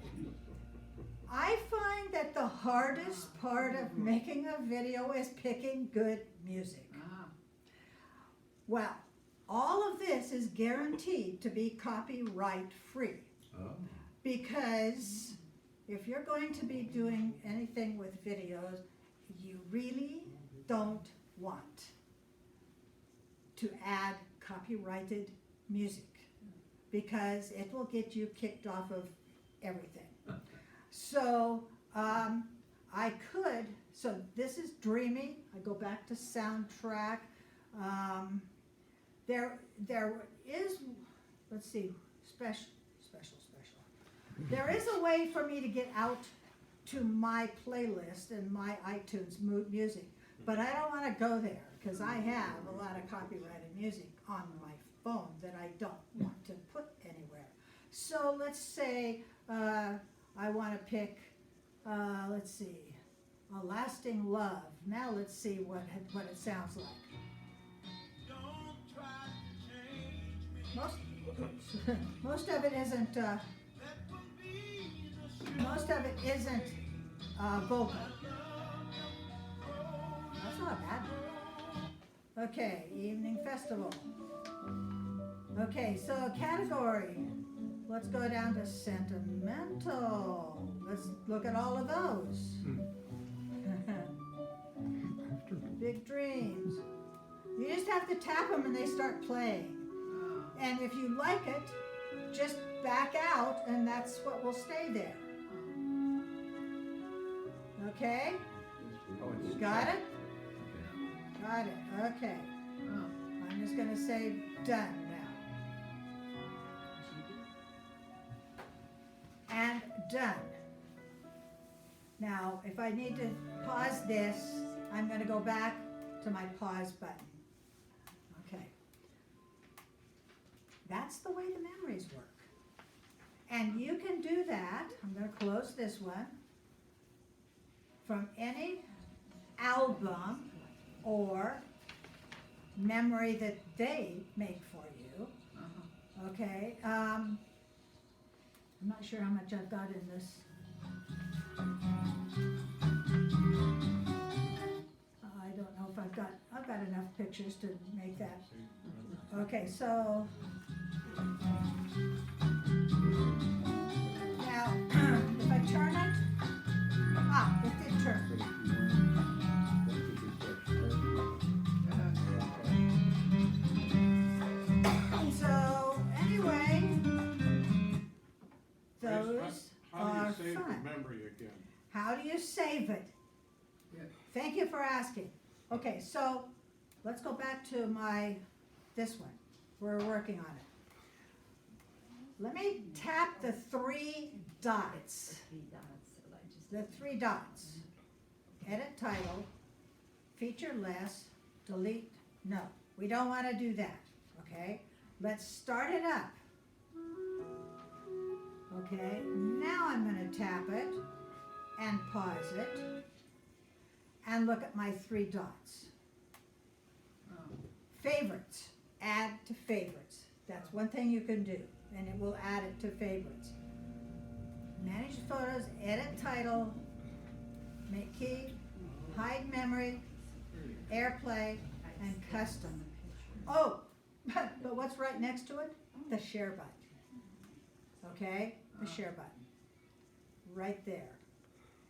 I find that the hardest part of making a video is picking good music. Well, all of this is guaranteed to be copyright free. Because if you're going to be doing anything with videos, you really don't want to add copyrighted music, because it will get you kicked off of everything. So so this is dreamy. I go back to soundtrack. There is, let's see, special. There is a way for me to get out to my playlist and my iTunes music, but I don't want to go there because I have a lot of copyrighted music on my phone that I don't want to put anywhere. So let's say I want to pick, let's see, A Lasting Love. Now let's see what it sounds like. Most of it isn't vocal. That's not bad. Okay, Evening Festival. Okay, so category. Let's go down to sentimental. Let's look at all of those. Big Dreams. You just have to tap them and they start playing. And if you like it, just back out and that's what will stay there. Okay? Got it? Got it, okay. I'm just gonna say done now. And done. Now, if I need to pause this, I'm gonna go back to my pause button. Okay. That's the way the memories work. And you can do that, I'm gonna close this one, from any album or memory that they make for you. Okay, I'm not sure how much I've got in this. I don't know if I've got enough pictures to make that. Okay, so now if I turn it, it did turn. So anyway, those How are do you save fun. the memory again? How do you save it? Yeah. Thank you for asking. Okay, so let's go back to this one. We're working on it. let me tap the three dots. The three dots. Edit title, feature less, delete, no. We don't want to do that, okay? Let's start it up. Okay, now I'm going to tap it and pause it and look at my three dots. Favorites, add to favorites. That's one thing you can do, and it will add it to favorites. Manage photos, edit title, make key, hide memory, AirPlay, and custom. Oh, but what's right next to it? The share button. Okay, the share button. Right there.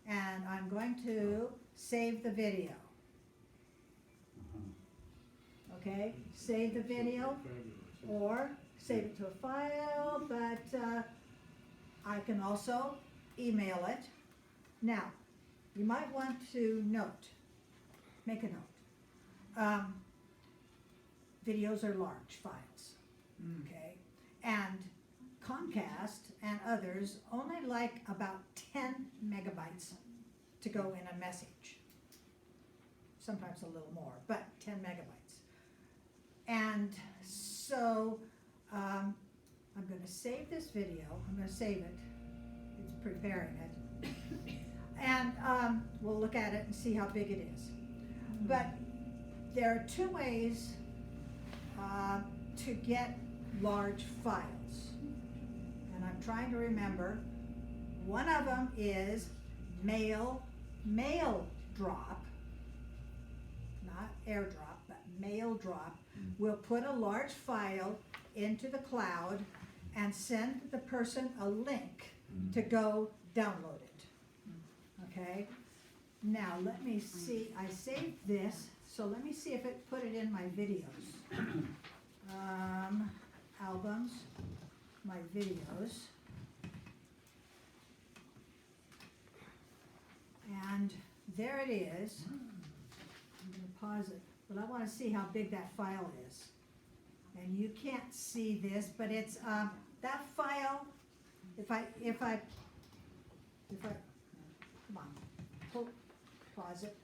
And I'm going to save the video. Okay, save the video or save it to a file, but I can also email it. Now, you might want to make a note. Videos are large files, okay? And Comcast and others only like about 10 megabytes to go in a message. Sometimes a little more, but 10 megabytes. And so I'm going to save this video. I'm going to save it. It's preparing it. And we'll look at it and see how big it is. But there are two ways to get large files. And I'm trying to remember. One of them is mail drop, not airdrop, but mail drop. We'll put a large file into the cloud and send the person a link to go download it. Okay? Now, let me see. I saved this, so let me see if it put it in my videos. Albums, my videos. And there it is. I'm going to pause it, but I want to see how big that file is. And you can't see this, but it's that file. If I come on, pause it.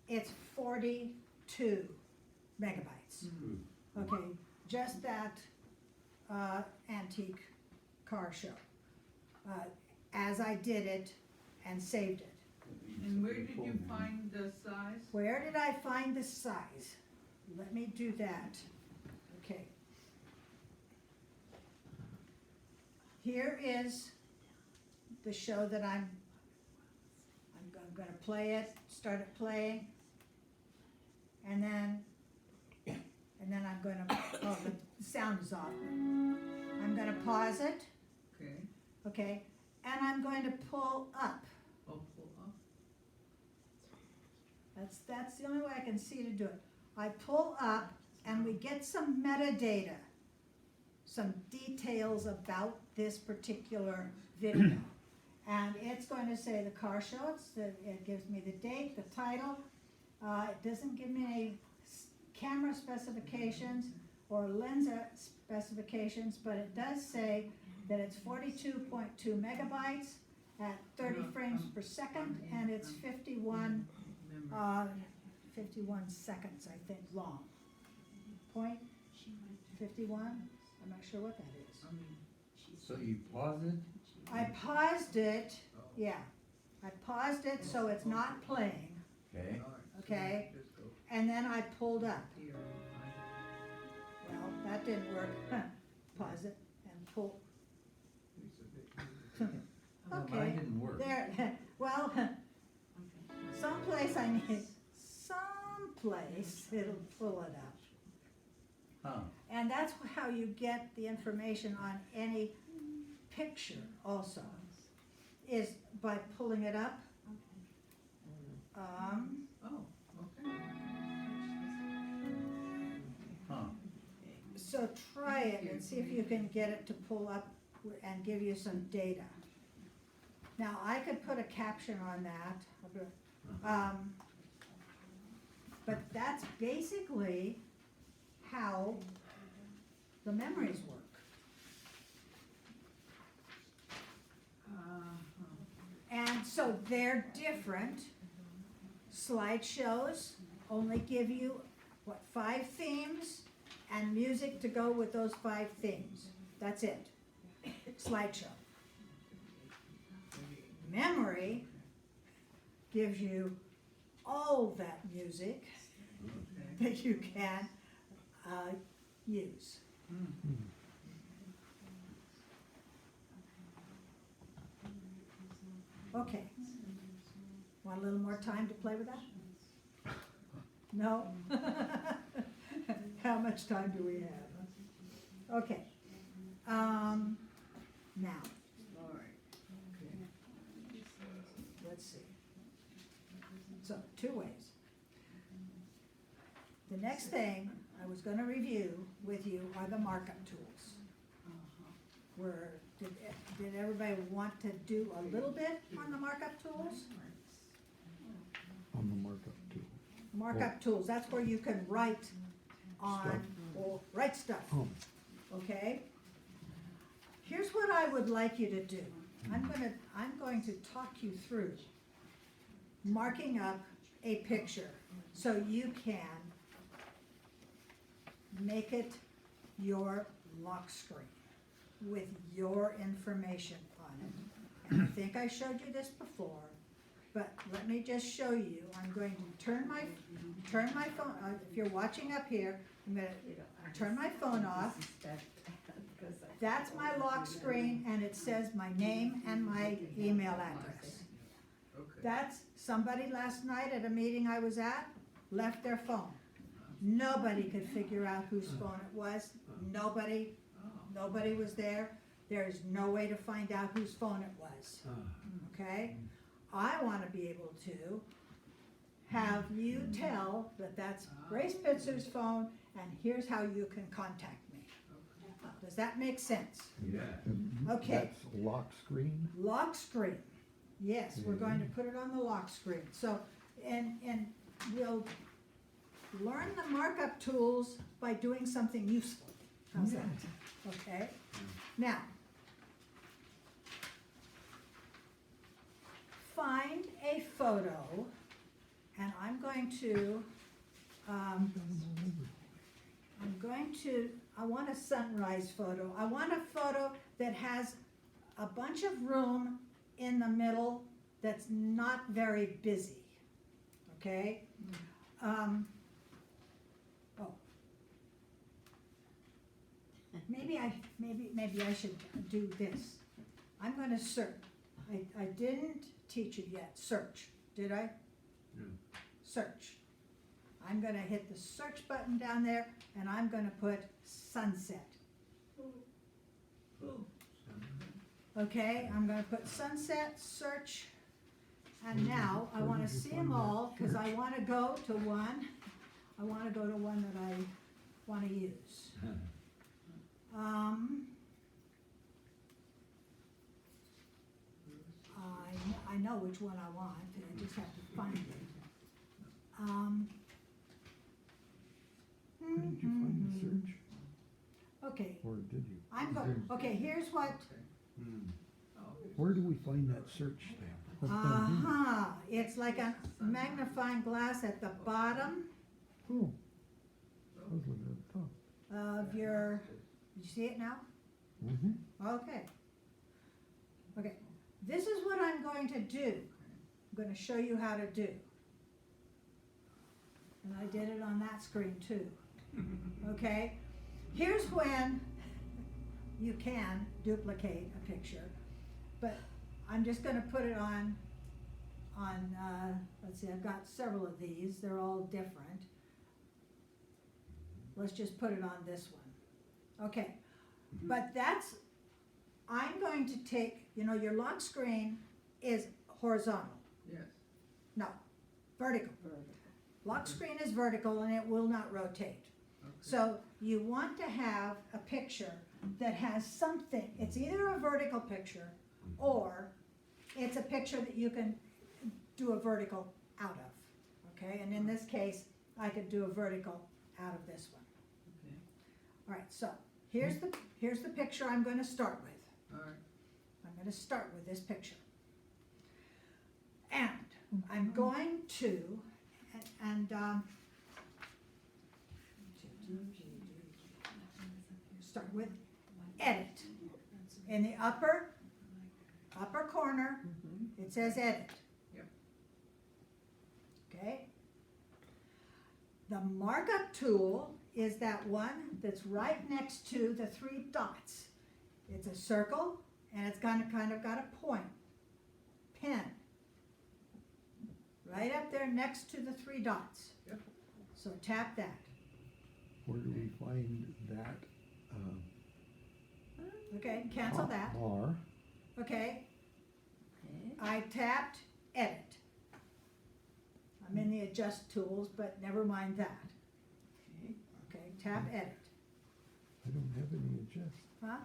It's 42 megabytes. Okay, just that antique car show. As I did it and saved it. And where did you find the size? Where did I find the size? Let me do that. Okay. Here is the show that I'm going to play it, start it playing, and then I'm going to, oh, the sound is off. I'm going to pause it, Okay. okay, and I'm going to pull up. Oh, pull up. That's the only way I can see to do it. I pull up and we get some metadata, some details about this particular video. And it's going to say the car show, it gives me the date, the title. It doesn't give me any camera specifications or lens specifications, but it does say that it's 42.2 megabytes at 30 frames per second, and it's 51 seconds, I think, long. Point 51? I'm not sure what that is. So you pause it? I paused it, yeah. I paused it so it's not playing, Okay. okay? And then I pulled up. Well, that didn't work. Pause it and pull. No, mine Okay, didn't work. there, well, someplace it'll pull it up. Huh. And that's how you get the information on any picture also, is by pulling it up. Oh, okay. Huh. So try it and see if you can get it to pull up and give you some data. Now, I could put a caption on that, but that's basically how the memories work. And so they're different. Slideshows only give you, what, 5 themes and music to go with those 5 themes. That's it. Slideshow. Memory gives you all that music that you can use. Okay. Want a little more time to play with that? No? How much time do we have? Okay. Now, All right. let's see. So, 2 ways. The next thing I was gonna review with you are the markup tools. Did everybody want to do a little bit on the markup tools? On the markup too. Markup tools, that's where you can write on, or write stuff, Oh, okay? Here's what I would like you to do. I'm going to talk you through marking up a picture so you can make it your lock screen with your information on it. And I think I showed you this before, but let me just show you. I'm going to turn my phone, if you're watching up here, I'm gonna turn my phone off. That's my lock screen, and it says my name and my email address. Okay. That's somebody last night at a meeting I was at, left their phone. Nobody could figure out whose phone it was. Nobody was there. There is no way to find out whose phone it was, okay? I want to be able to have you tell that that's Grace Pitzer's phone, and here's how you can contact me. Does that make sense? Yeah. Okay. That's lock screen? Lock screen. Yes, we're going to put it on the lock screen. So, and we'll learn the markup tools by doing something useful. How's that? Okay? Now, find a photo, and I'm going to, I want a sunrise photo. I want a photo that has a bunch of room in the middle that's not very busy, okay? Oh. Maybe I should do this. I'm gonna search. I didn't teach you yet, search, did I? No. Search. I'm gonna hit the search button down there, and I'm gonna put sunset. Okay, I'm gonna put sunset, search, and now I wanna see them all, cause I wanna go to one that I wanna use. I know which one I want, I just have to find it. Where did you find the search? Okay, Or did you? I'm going, okay, here's what, Where do we find that search thing? What's that mean? it's like a magnifying glass at the bottom Oh, I was looking at the top. of your, did you see it now? Mm-hmm. Okay. Okay, this is what I'm going to do. I'm going to show you how to do. And I did it on that screen too. Okay? Here's when you can duplicate a picture, but I'm just going to put it on, let's see, I've got several of these. They're all different. Let's just put it on this one. Okay, but that's, I'm going to take, your lock screen is horizontal. Yes. No, vertical. Lock screen is vertical and it will not rotate. So you want to have a picture that has something, it's either a vertical picture or it's a picture that you can do a vertical out of, okay? And in this case, I could do a vertical out of this one. All right, so here's the picture I'm gonna start with. All right. I'm gonna start with this picture. And I'm going to, start with edit. In the upper corner, it says edit. Yep. Okay? The markup tool is that one that's right next to the three dots. It's a circle, and it's kind of got a point, pen, right up there next to the three dots. Yep. So tap that. Where do we find that, Okay, cancel that. bar? Okay, Okay. I tapped edit. I'm in the adjust tools, but never mind that. Okay. Okay, tap edit. I don't have any adjust. Huh?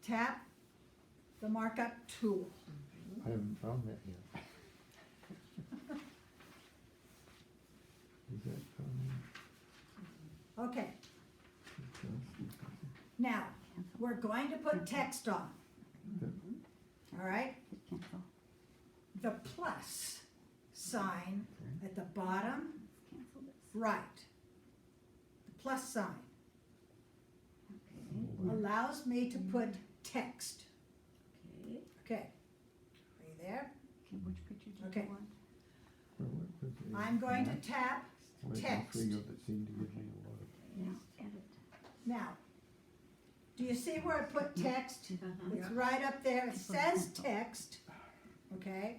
Tap the markup tool. I haven't found that yet. Is that, Okay, adjust? now, we're going to put text on. All right? The plus sign at the bottom right, the plus sign, allows me to put text. Okay. Okay, are you there? Which picture do Okay. you want? Well, what was it? I'm going to Max? tap Well, the text. three of it seem to give me a lot of. Yeah, edit. Now, do you see where I put text? Uh-huh. It's right up there, it says text, okay?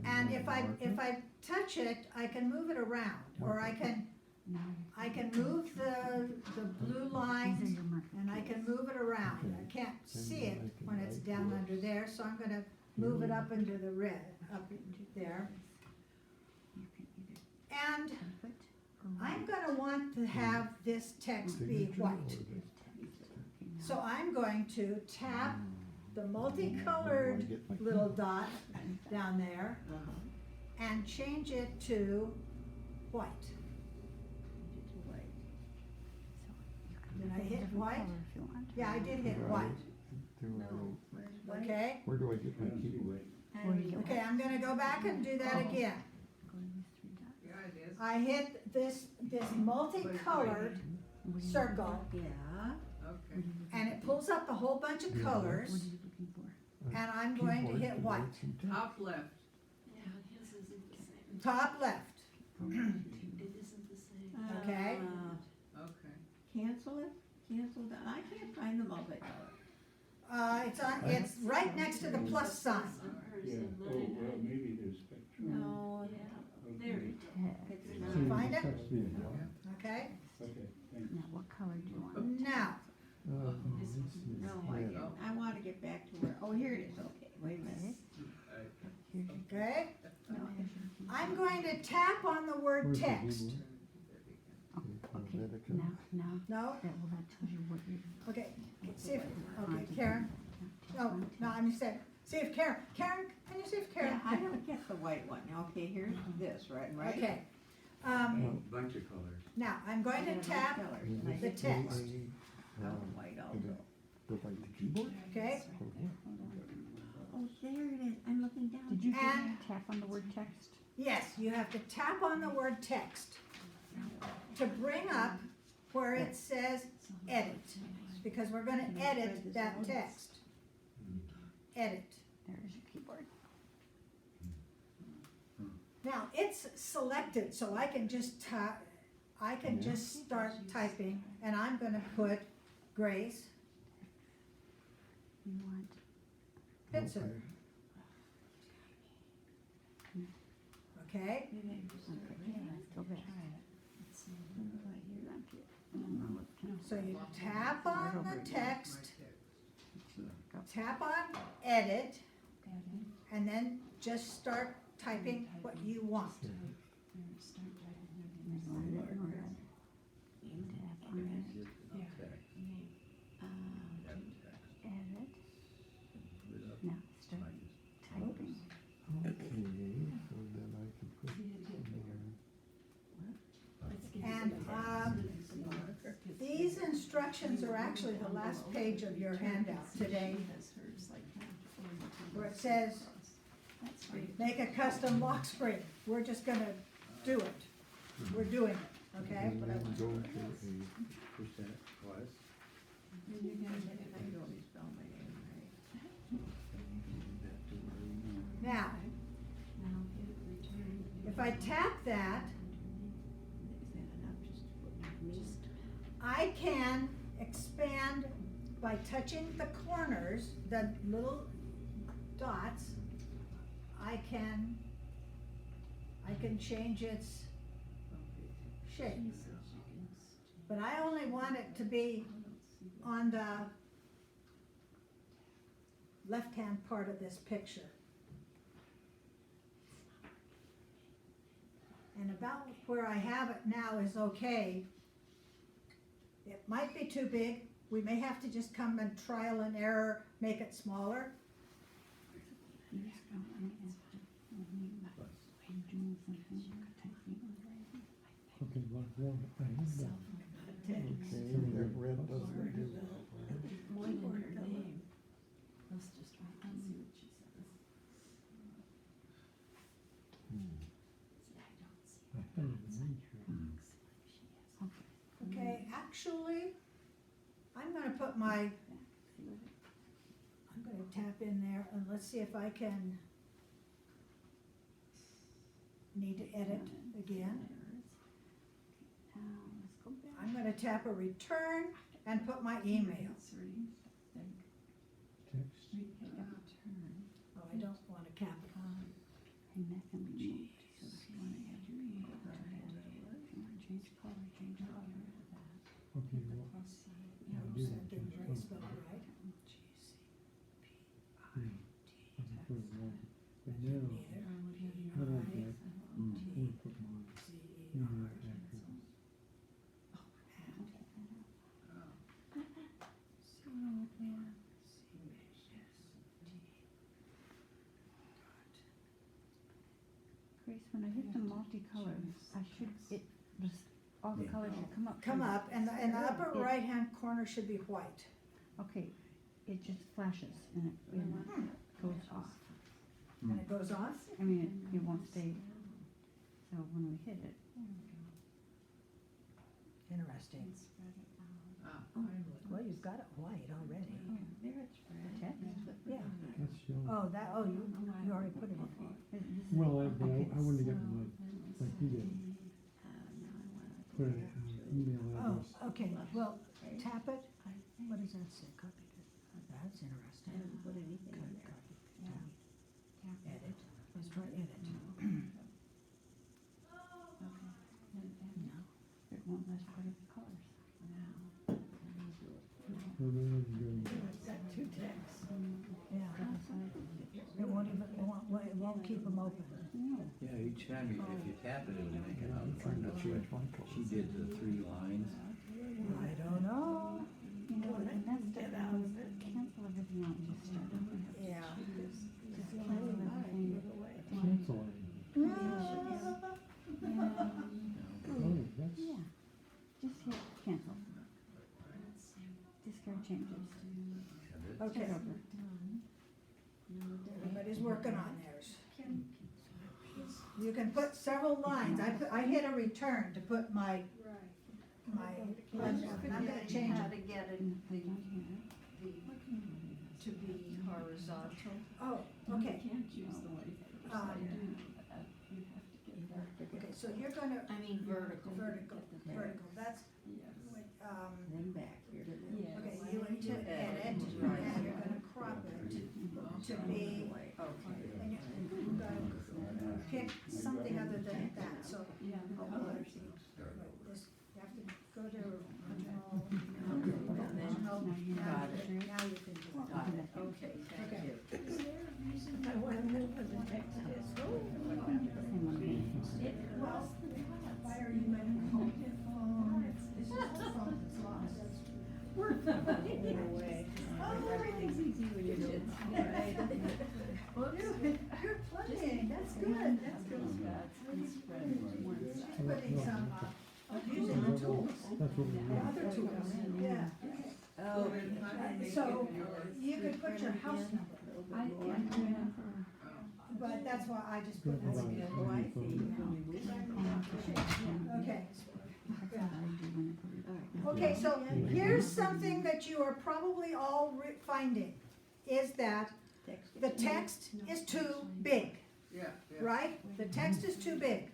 And if I touch it, I can move it around, or I can move the blue line, and I can move it around. I can't see it when it's down under there, so I'm gonna move it up into the red, up there. And I'm gonna want to have this text be white. So I'm going to tap the multicolored little dot down there and change it to white. Did I hit white? Yeah, I did hit white, okay? Where do I get my I don't see keyboard? what- Okay, I'm gonna go back and do that again. Yeah, it is. I hit this multicolored circle, Yeah. Okay. and it pulls up a whole bunch of colors, and I'm going to hit white. Top left. Yeah, his isn't the same. Top left, It isn't the same. Okay. Okay. Cancel it, I can't find the multicolor. it's right next to the plus sign. Yeah, oh, well, maybe there's spectrum. No, Okay. There it it's See, not. Find it? text me. Okay, Okay, thanks. Now, what color do you want? now, This is No, I red. can't, I wanna get back to where, oh, here it is, okay, wait a minute. okay, No, I'm going to tap on the word Where's the text. keyboard? Okay, Alphabetical. now, No? that tells you what you're. Okay, see if, okay, Karen, no, I'm saying, see if Karen, can you see if Karen? yeah, I don't get the white one, okay, here's this, right? Okay, Bunch of colors. now, I'm going to tap Is the this the text. a, Oh, white also. Go by the keyboard? Okay, Oh, yeah. Oh, there it is, I'm looking down. Did you And- tap on the word text? yes, you have to tap on the word text to bring up where it says edit, because we're gonna edit that text. Edit. There's your keyboard. Now, it's selected, so I can just just start typing, and I'm gonna put Grace You want, Pitzer, Okay. okay? okay, let's go back. So you tap on the text, My text. tap on edit, and then just start typing what you want. Now, start typing. Okay, so then I can put in there. And, instructions are actually the last page of your handout today, where it says, make a custom lock screen. We're just gonna do it. We're doing it, okay? And then go to a Percent was. Now, if I tap that, I can expand by touching the corners, the little dots. I can change its shape. But I only want it to be on the left-hand part of this picture. And about where I have it now is okay. It might be too big. We may have to just come and trial and error, make it smaller. Okay, like one thing. Okay, that red doesn't do that. I think it's Okay, actually, I'm gonna put my, I'm gonna tap in there and let's see if I can, need to edit again. I'm gonna tap a return and put my email. text. Oh, I don't wanna cap it. And that can be changed. So if you wanna add your email, go ahead. If you wanna change color, change color. Okay, well, Yeah, I do so have get to Grace spelled right. I can put it wrong. But now, how do I get, I'm gonna put my email address. Grace, when I hit the multicolor, I should, all the colors should come up. Come up, and the upper right-hand corner should be white. Okay, it just flashes and it goes off. And it goes off? I mean, it won't stay, so when we hit it. Interesting. Ah, finally. Well, you've got it white already. There it's red. Yeah. That's yellow. Oh, that, you already put it in. Well, but I wanted to get my, like you did. Put an email Oh, address. okay, well, tap it. What does that say? Copy it. That's interesting. Copy. Edit. Let's try edit. It won't let us put in colors. Well, then I can go, Got two texts. Yeah. It won't even, it won't keep them open. Yeah, each time if you tap it, it'll make it out. trying to change my color. She did the 3 lines. I don't know. You know, and that's cancel everything out and just start over. Yeah. Just cancel everything. Cancel it. Oh, that's, Yeah, just hit cancel. Discard changes. Okay, Start over. everybody's working on theirs. You can put several lines. I hit a return to put my, and I'm gonna change How it. to get it to be horizontal. Oh, okay. Can't use the way. Okay, so you're gonna, I mean vertical. vertical, that's, Then back here to the. okay, you went to edit, and you're gonna crop it to be, Okay. and you're gonna pick something other than that, so. This, you have to go to control. Original, Got it. now you can do it. Got it, okay, thank Okay. you. Is there a reason I want to know what the text is? Well, fire you might call your phone, this is the phone that's lost. We're away. Oh, everything's easy when you're kids. Well, you're plugging, that's good, that's good. She's putting some, using the tools. That's what we The want. other tools, yeah. Oh, So you could put your house number, but that's why I just put this in. oh, I see. Okay. Okay, so here's something that you are probably all finding, is that the text is too big, Yeah, yeah. right? The text is too big.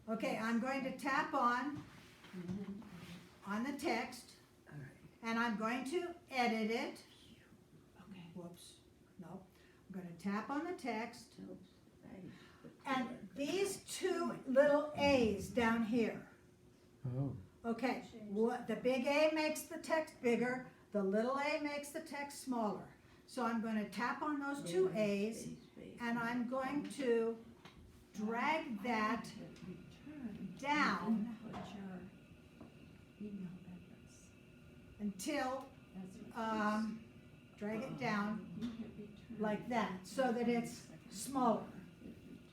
Okay, I'm going to tap on the text, and I'm going to edit it. Whoops, no. I'm gonna tap on the text, and these two little A's down here. Oh, Okay, what, the big A makes the text bigger, the little a makes the text smaller. So I'm gonna tap on those two A's, and I'm going to drag that down until, drag it down like that, so that it's smaller.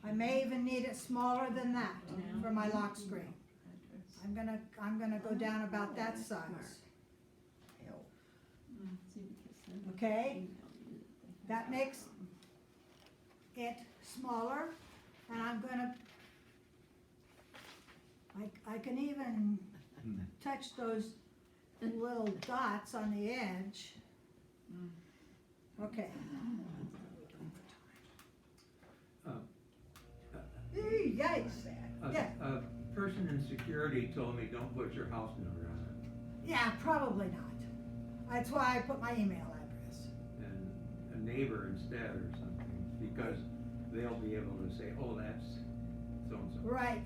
I may even need it smaller than that for my lock screen. I'm gonna go down about that size. Okay? That makes it smaller, and I'm gonna, I can even touch those little dots on the edge. Okay. Eee, yikes. Yeah. A person in security told me don't put your house number on it. Yeah, probably not. That's why I put my email address. And a neighbor instead or something, because they'll be able to say, oh, that's so-and-so. Right,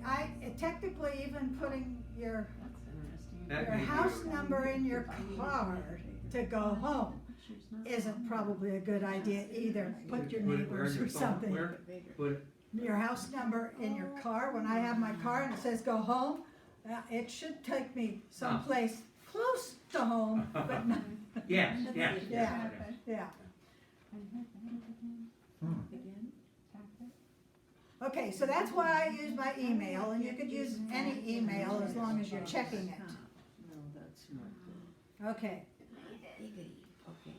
technically even putting your That may be house a- number in your car to go home isn't probably a good idea either. Put your Put it where in neighbors your or phone? something. Where? Put it, Your house number in your car, when I have my car and it says go home, it should take me someplace close to home, but not, yes, yes, Yeah. yes. yeah. Okay, so that's why I use my email, and you could use any email as long as you're checking it. No, that's not good. Okay, Okay.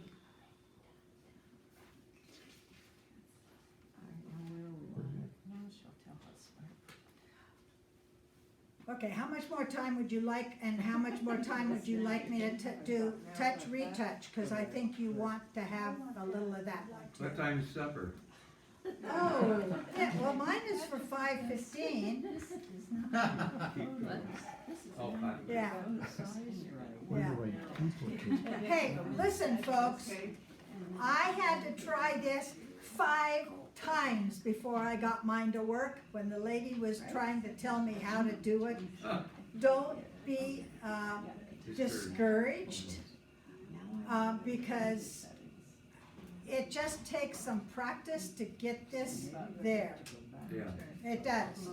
okay, how much more time would you like, and how much more time would you like me to do touch, retouch? Because I think you want to have a little of that one What too. time's supper? Oh, yeah, well, mine is for 5:15, Oh, fine. yeah, where yeah. do I duplicate? Hey, listen, folks, I had to try this 5 times before I got mine to work, when the lady was trying to tell me how to do it. Don't be discouraged, because it just takes some practice to get this there. Yeah. It does.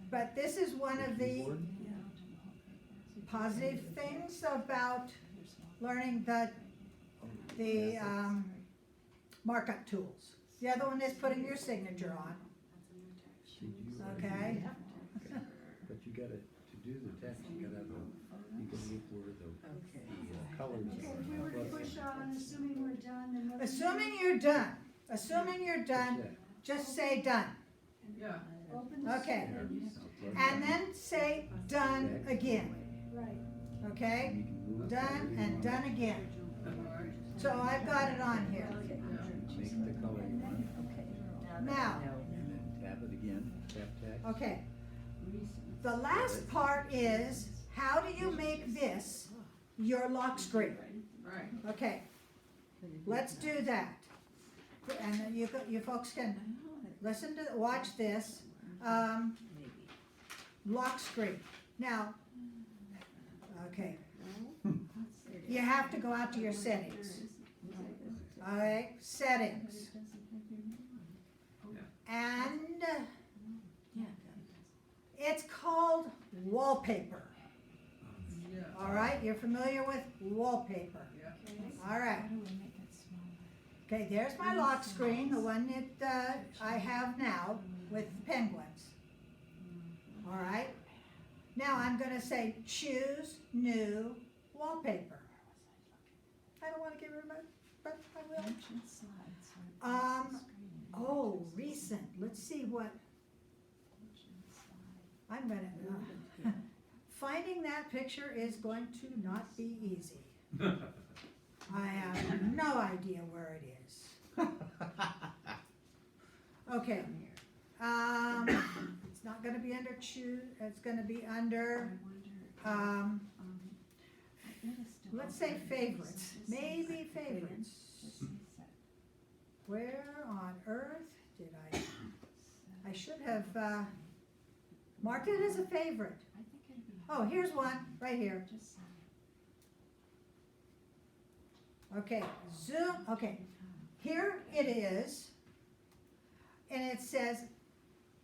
But this is one of the positive things about learning the markup tools. The other one is putting your signature on, okay? But you gotta, to do the text, you gotta have you can look where the colors Okay, if we were to push on, assuming we're done, then what? Assuming you're done, just say done, Yeah. Open the okay. settings. And then say done again, Right. okay? Done and done again. So I've got it on here. Make the color. Now, And then tap it again, tap text. okay. The last part is, how do you make this your lock screen? Right. Okay, let's do that. And then you folks can listen to, watch this. Lock screen. Now, okay. You have to go out to your settings. All right, settings. And it's called wallpaper. Yeah. All right, you're familiar with wallpaper. Yeah. All right. Okay, there's my lock screen, the one that I have now with penguins. All right? Now I'm gonna say choose new wallpaper. I don't wanna get rid of it, but I will. Oh, recent, let's see what, I'm gonna, finding that picture is going to not be easy. I have no idea where it is. Okay, it's not gonna be under choose, it's gonna be under, let's say favorites, maybe favorites. Where on earth did I should have, marked it as a favorite. Oh, here's one, right here. Okay, zoom, okay, here it is, and it says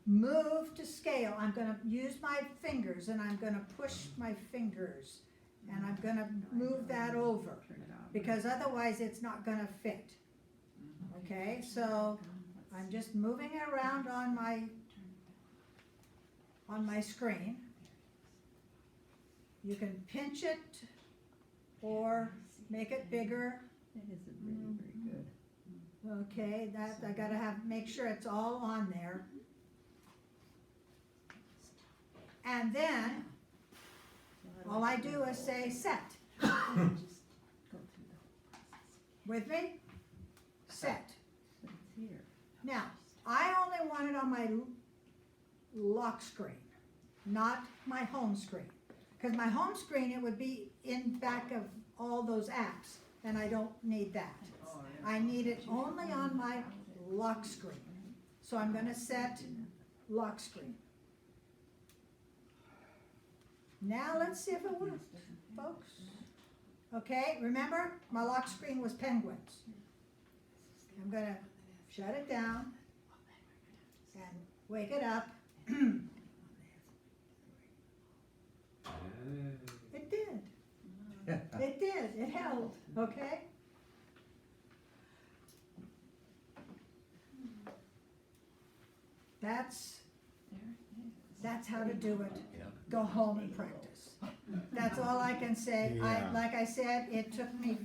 move to scale. I'm gonna use my fingers, and I'm gonna push my fingers, and I'm gonna move that over, because otherwise it's not gonna fit. Okay, so I'm just moving it around on my screen. You can pinch it or make it bigger. That isn't really very good. Okay, that, I gotta make sure it's all on there. And then, all I do is say set. With me? Set. Now, I only want it on my lock screen, not my home screen. Because my home screen, it would be in back of all those apps, and I don't need that. I need it only on my lock screen. So I'm gonna set lock screen. Now let's see if it works, folks. Okay, remember, my lock screen was penguins. I'm gonna shut it down and wake it up. It did. It did, it held, okay? That's how to do it. Go home and practice. That's all I can say. Like I said, it took me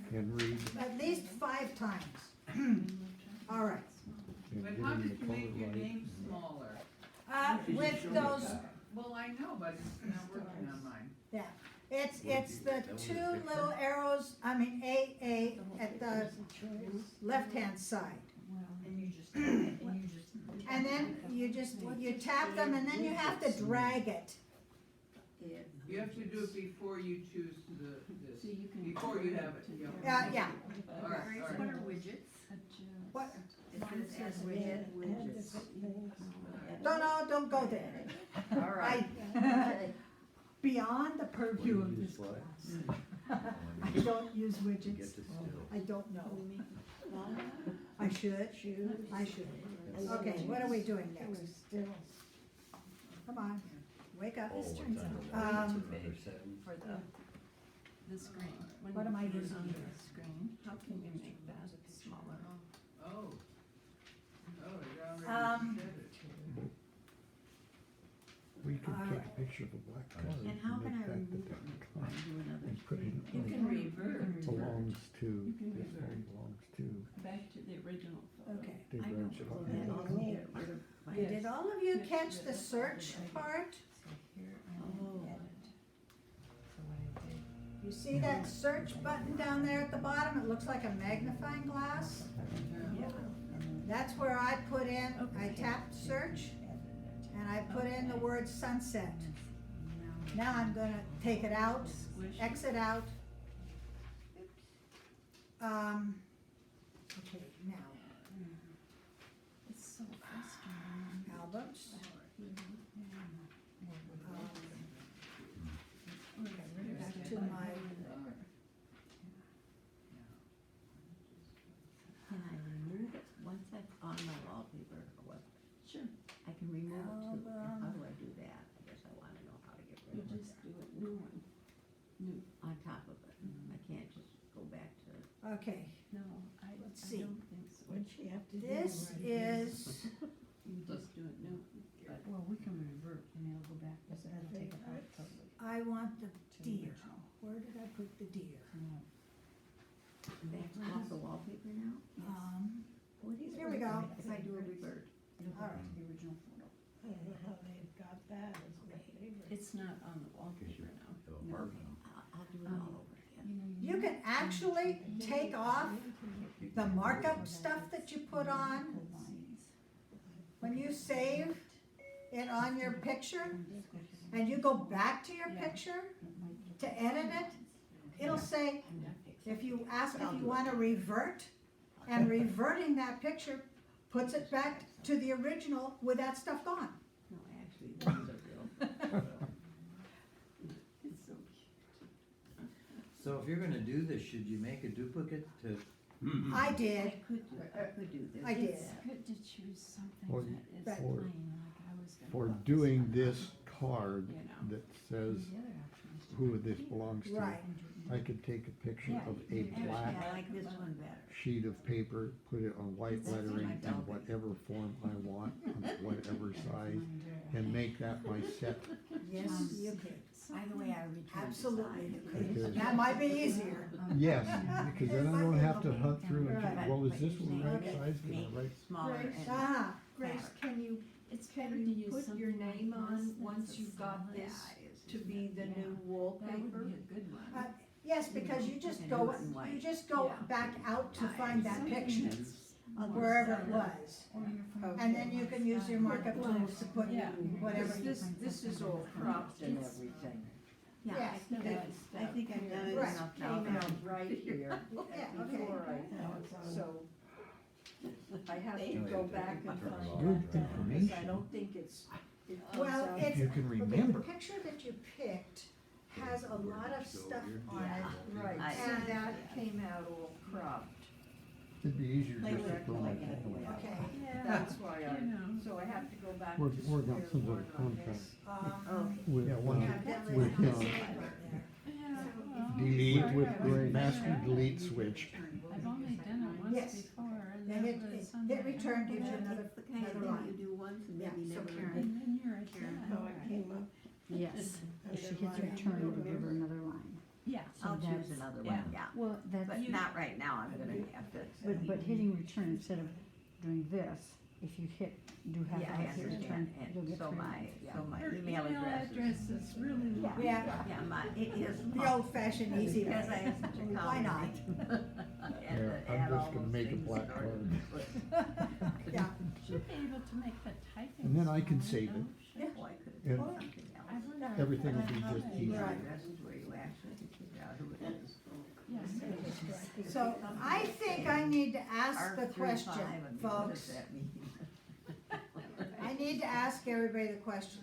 at least 5 times. All right. But how did you make your name smaller? With those, Well, I know, but it's not working on mine. yeah, it's the 2 little arrows, I mean, A at the left-hand side. And then you tap them, and then you have to drag it. You have to do it before you choose this, before you have it. Yeah. All right, all right. What are widgets? What? It says add widgets. Don't go there. All right. Beyond the purview of this class. I don't use widgets. I don't know. I should. I should. Okay, what are we doing next? Come on, wake up. For the screen. What am I using On here? the screen, how can you make that smaller? Oh. Oh, it already said it. We could All take right. a picture of a black car And and how can I make that the remove damn it? car Do another and put it screen. in. You can revert. Belongs to, You can this revert. one belongs to, Back to the original photo. Okay. they I know, branch it well, off. then I'll get rid of my. Did all of you catch the search part? So here Oh. I edit. So what I did, You see that search button down there at the bottom? It looks like a magnifying glass. yeah, That's where I put in, I tapped search, and I put in the word sunset. Now I'm gonna take it out, squish. exit out. Okay, now, It's so frustrating. albums. Back to my, Can I remove it once that's on my wallpaper or what? Sure, I can remove it too. Album. How do I do that? I guess I wanna know how to get you rid of just it. do it new one. New, On top of it. I can't just go back to, okay, no, I Let's I see. don't think so. this is, You just do it new, but, Well, we can revert and it'll go back to I want the deer. Where did I put the deer? That's off the wallpaper now? Here we go. If I do a revert. All right. The original photo. I don't know how they've got that as my favorite. It's not on the wallpaper now. I'll do it all over again. You can actually take off the markup stuff that you put on when you save it on your picture and you go back to your picture to edit it, it'll say, if you ask if you want to revert, and reverting that picture puts it back to the original with that stuff gone. No, actually, those are real. It's so cute. So if you're gonna do this, should you make a duplicate to? I did. I could do this. I did. It's good to choose something Or- that is or- plain, like I was gonna. For put doing this this card You know. that says The other option is to who put this here. belongs to, Right. I could take a picture Yeah, of you a can black I like this one better. sheet of paper, put it on white That's lettering my in dog. whatever form I want, on whatever size, and make that my set. Yes, you could. By the way, I returned. Absolutely you could. Because- That might be easier. Yes, because then I don't have to hunt through and, Right. well, is this one right Okay. size, can I Make write? smaller Grace. and. Ah, Grace, can you, It's can better to you use put your something like name this on that's once a you've got solid- this it's to be the Yeah. new That would wallpaper? be a good one. yes, because you just And go, do it in white. you just go Yeah. back out to find that Something picture, that's wherever it was. Or your phone. And then you can use your markup tools to put Yeah. whatever. This is all cropped and everything. Yeah, I Yes. think I've done it Right. enough now. Came out right here Yeah, okay. before so I have to go back and find Good that, because I information. don't think it comes Well, out. it's, You can okay, the remember. picture that you picked has a lot of stuff on it. Right, I- so that came out all cropped. It'd be easier Play just with to it, throw play it it away. away. Okay, Yeah, That's why you know. so I have to go back We're- to we're got square some sort one of on contract. this. With, yeah, with, definitely with, not uh, saved right there. Yeah, well, delete sorry, with I the wasn't master sure. delete switch. I've only done it once Yes. before, and Then that hit, was hit Sunday. return gives you another, It's the kind of another thing line. you do once and Yeah, maybe so never Karen- again. And then you're Karen, done. how I came up. Yes, if she hits return, it'll give her another line. Yeah. So I'll choose that's- another yeah. one, yeah. Well, But that's, not right now, I'm gonna have to. but hitting return instead of doing this, if you do half Yeah, of I it, hit return, understand, you'll and get so three my, lines. so my Her email address is. is really long. Yeah, Yeah, it is. the old fashioned easy way. Because I have such a Why not? common name. Here, I'm just gonna make a black card. Yeah, Should be able to make the typing. And then I can smaller, save it. don't she? Oh, I could And- have done something I else. wonder if Everything will I be have just it. easier. Email Right. addresses where you actually can figure out who it is. Yes. so I think I need to ask the R35, question, I mean, what does folks. that mean? I need to ask everybody the question.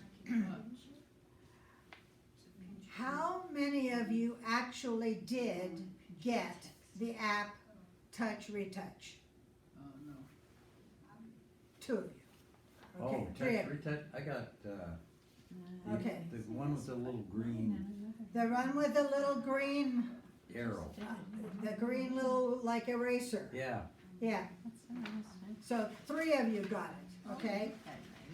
How many of you actually did get the app Touch Retouch? No. Two of you. Oh, Okay, touch, three of you. retouch, I got, Okay. the one with the little green The one with the little green, arrow. the green little like eraser. Yeah, Yeah, so three of you got it, okay?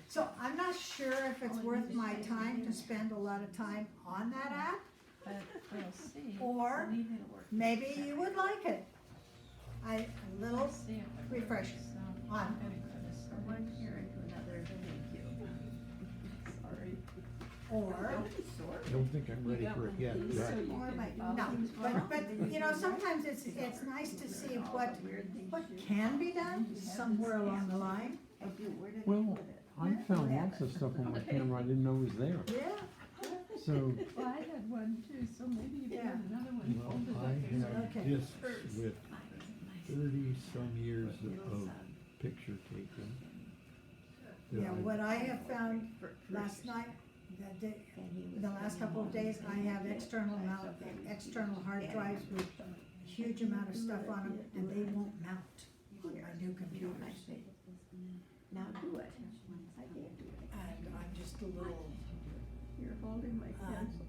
So I'm not sure if it's worth my time to spend a lot of time on that app, But we'll see. Or Maybe it'll work. maybe you would like it. A little We'll see if it works. refresher So, on. I'm gonna go to From sleep. one parent to another, thank you. Sorry. Or, I don't think I'm ready for it yet, Jack. Or my no, things but, you know, sometimes it's nice to see what can be done somewhere along the line. I do, where did I Well, put it? I found lots of stuff on my camera I didn't know was there. Yeah, So, Well, I had one too, so maybe you Yeah. have another one well, folded I up in there. have Okay. discs with 30-some years of picture taking. that yeah, I- what I have found last night, the last couple of days, I have external hard drives with huge amount of stuff on them, and they won't mount on my new computers. Now do it. I can't do it. And I'm just a little You're holding my pencil.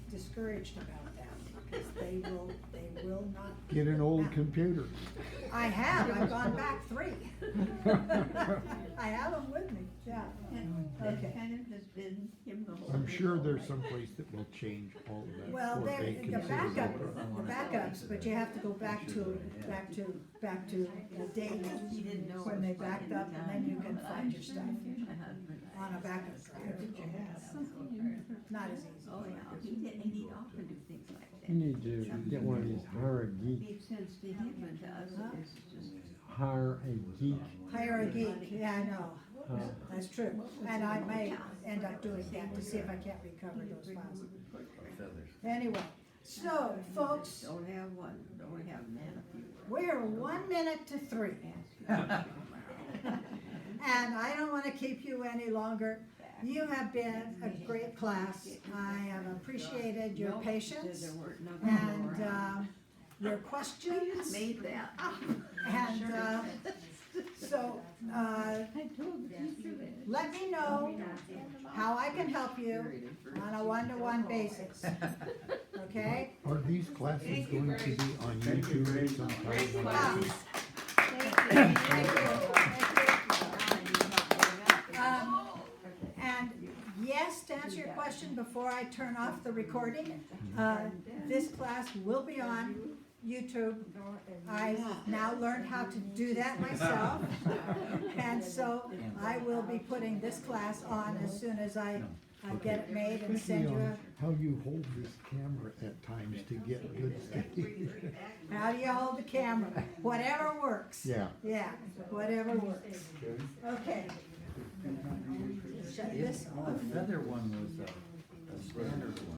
discouraged about that, because they will not. Get an old mount. computer. I have, I've gone back 3. I have them with me, yeah. Yeah, That okay. kind of has been him the whole. I'm sure there's some place that will change all of that. Well, or there, they the consider backup, it. the backups, but you have to go back to the date He didn't know. when they it was backed like up, and then you can find your stuff Uh-huh. on a backup drive. Something you never. Not as easy. Oh, yeah, he did, and he'd often do things like that. You need to get one of these, hire a geek, Made sense to him, and to us, Huh? it's just. hire a geek. Hire a geek, yeah, I know, uh, that's true. And I may end up doing that to see if I can't recover those files. Anyway, so, folks, Don't have one, don't have man a few. we're 1 minute to 3. And I don't wanna keep you any longer. You have been a great class. I have appreciated your patience There weren't nothing and, more. your questions. Made that up. And, so, I told you that. let me know how I can help you on a one-to-one basis. Okay? Are these classes going to be on Thank you, YouTube Grace. sometime? And yes, to answer your question, before I turn off the recording, this class will be on YouTube. I now learned how to do that myself. And so I will be putting this class on as soon as I get it made and send you a. How you hold this camera at times to get good steady. How do you hold the camera? Whatever works. Yeah. Yeah, whatever works. Okay. Shut this off. The feather one was a standard one.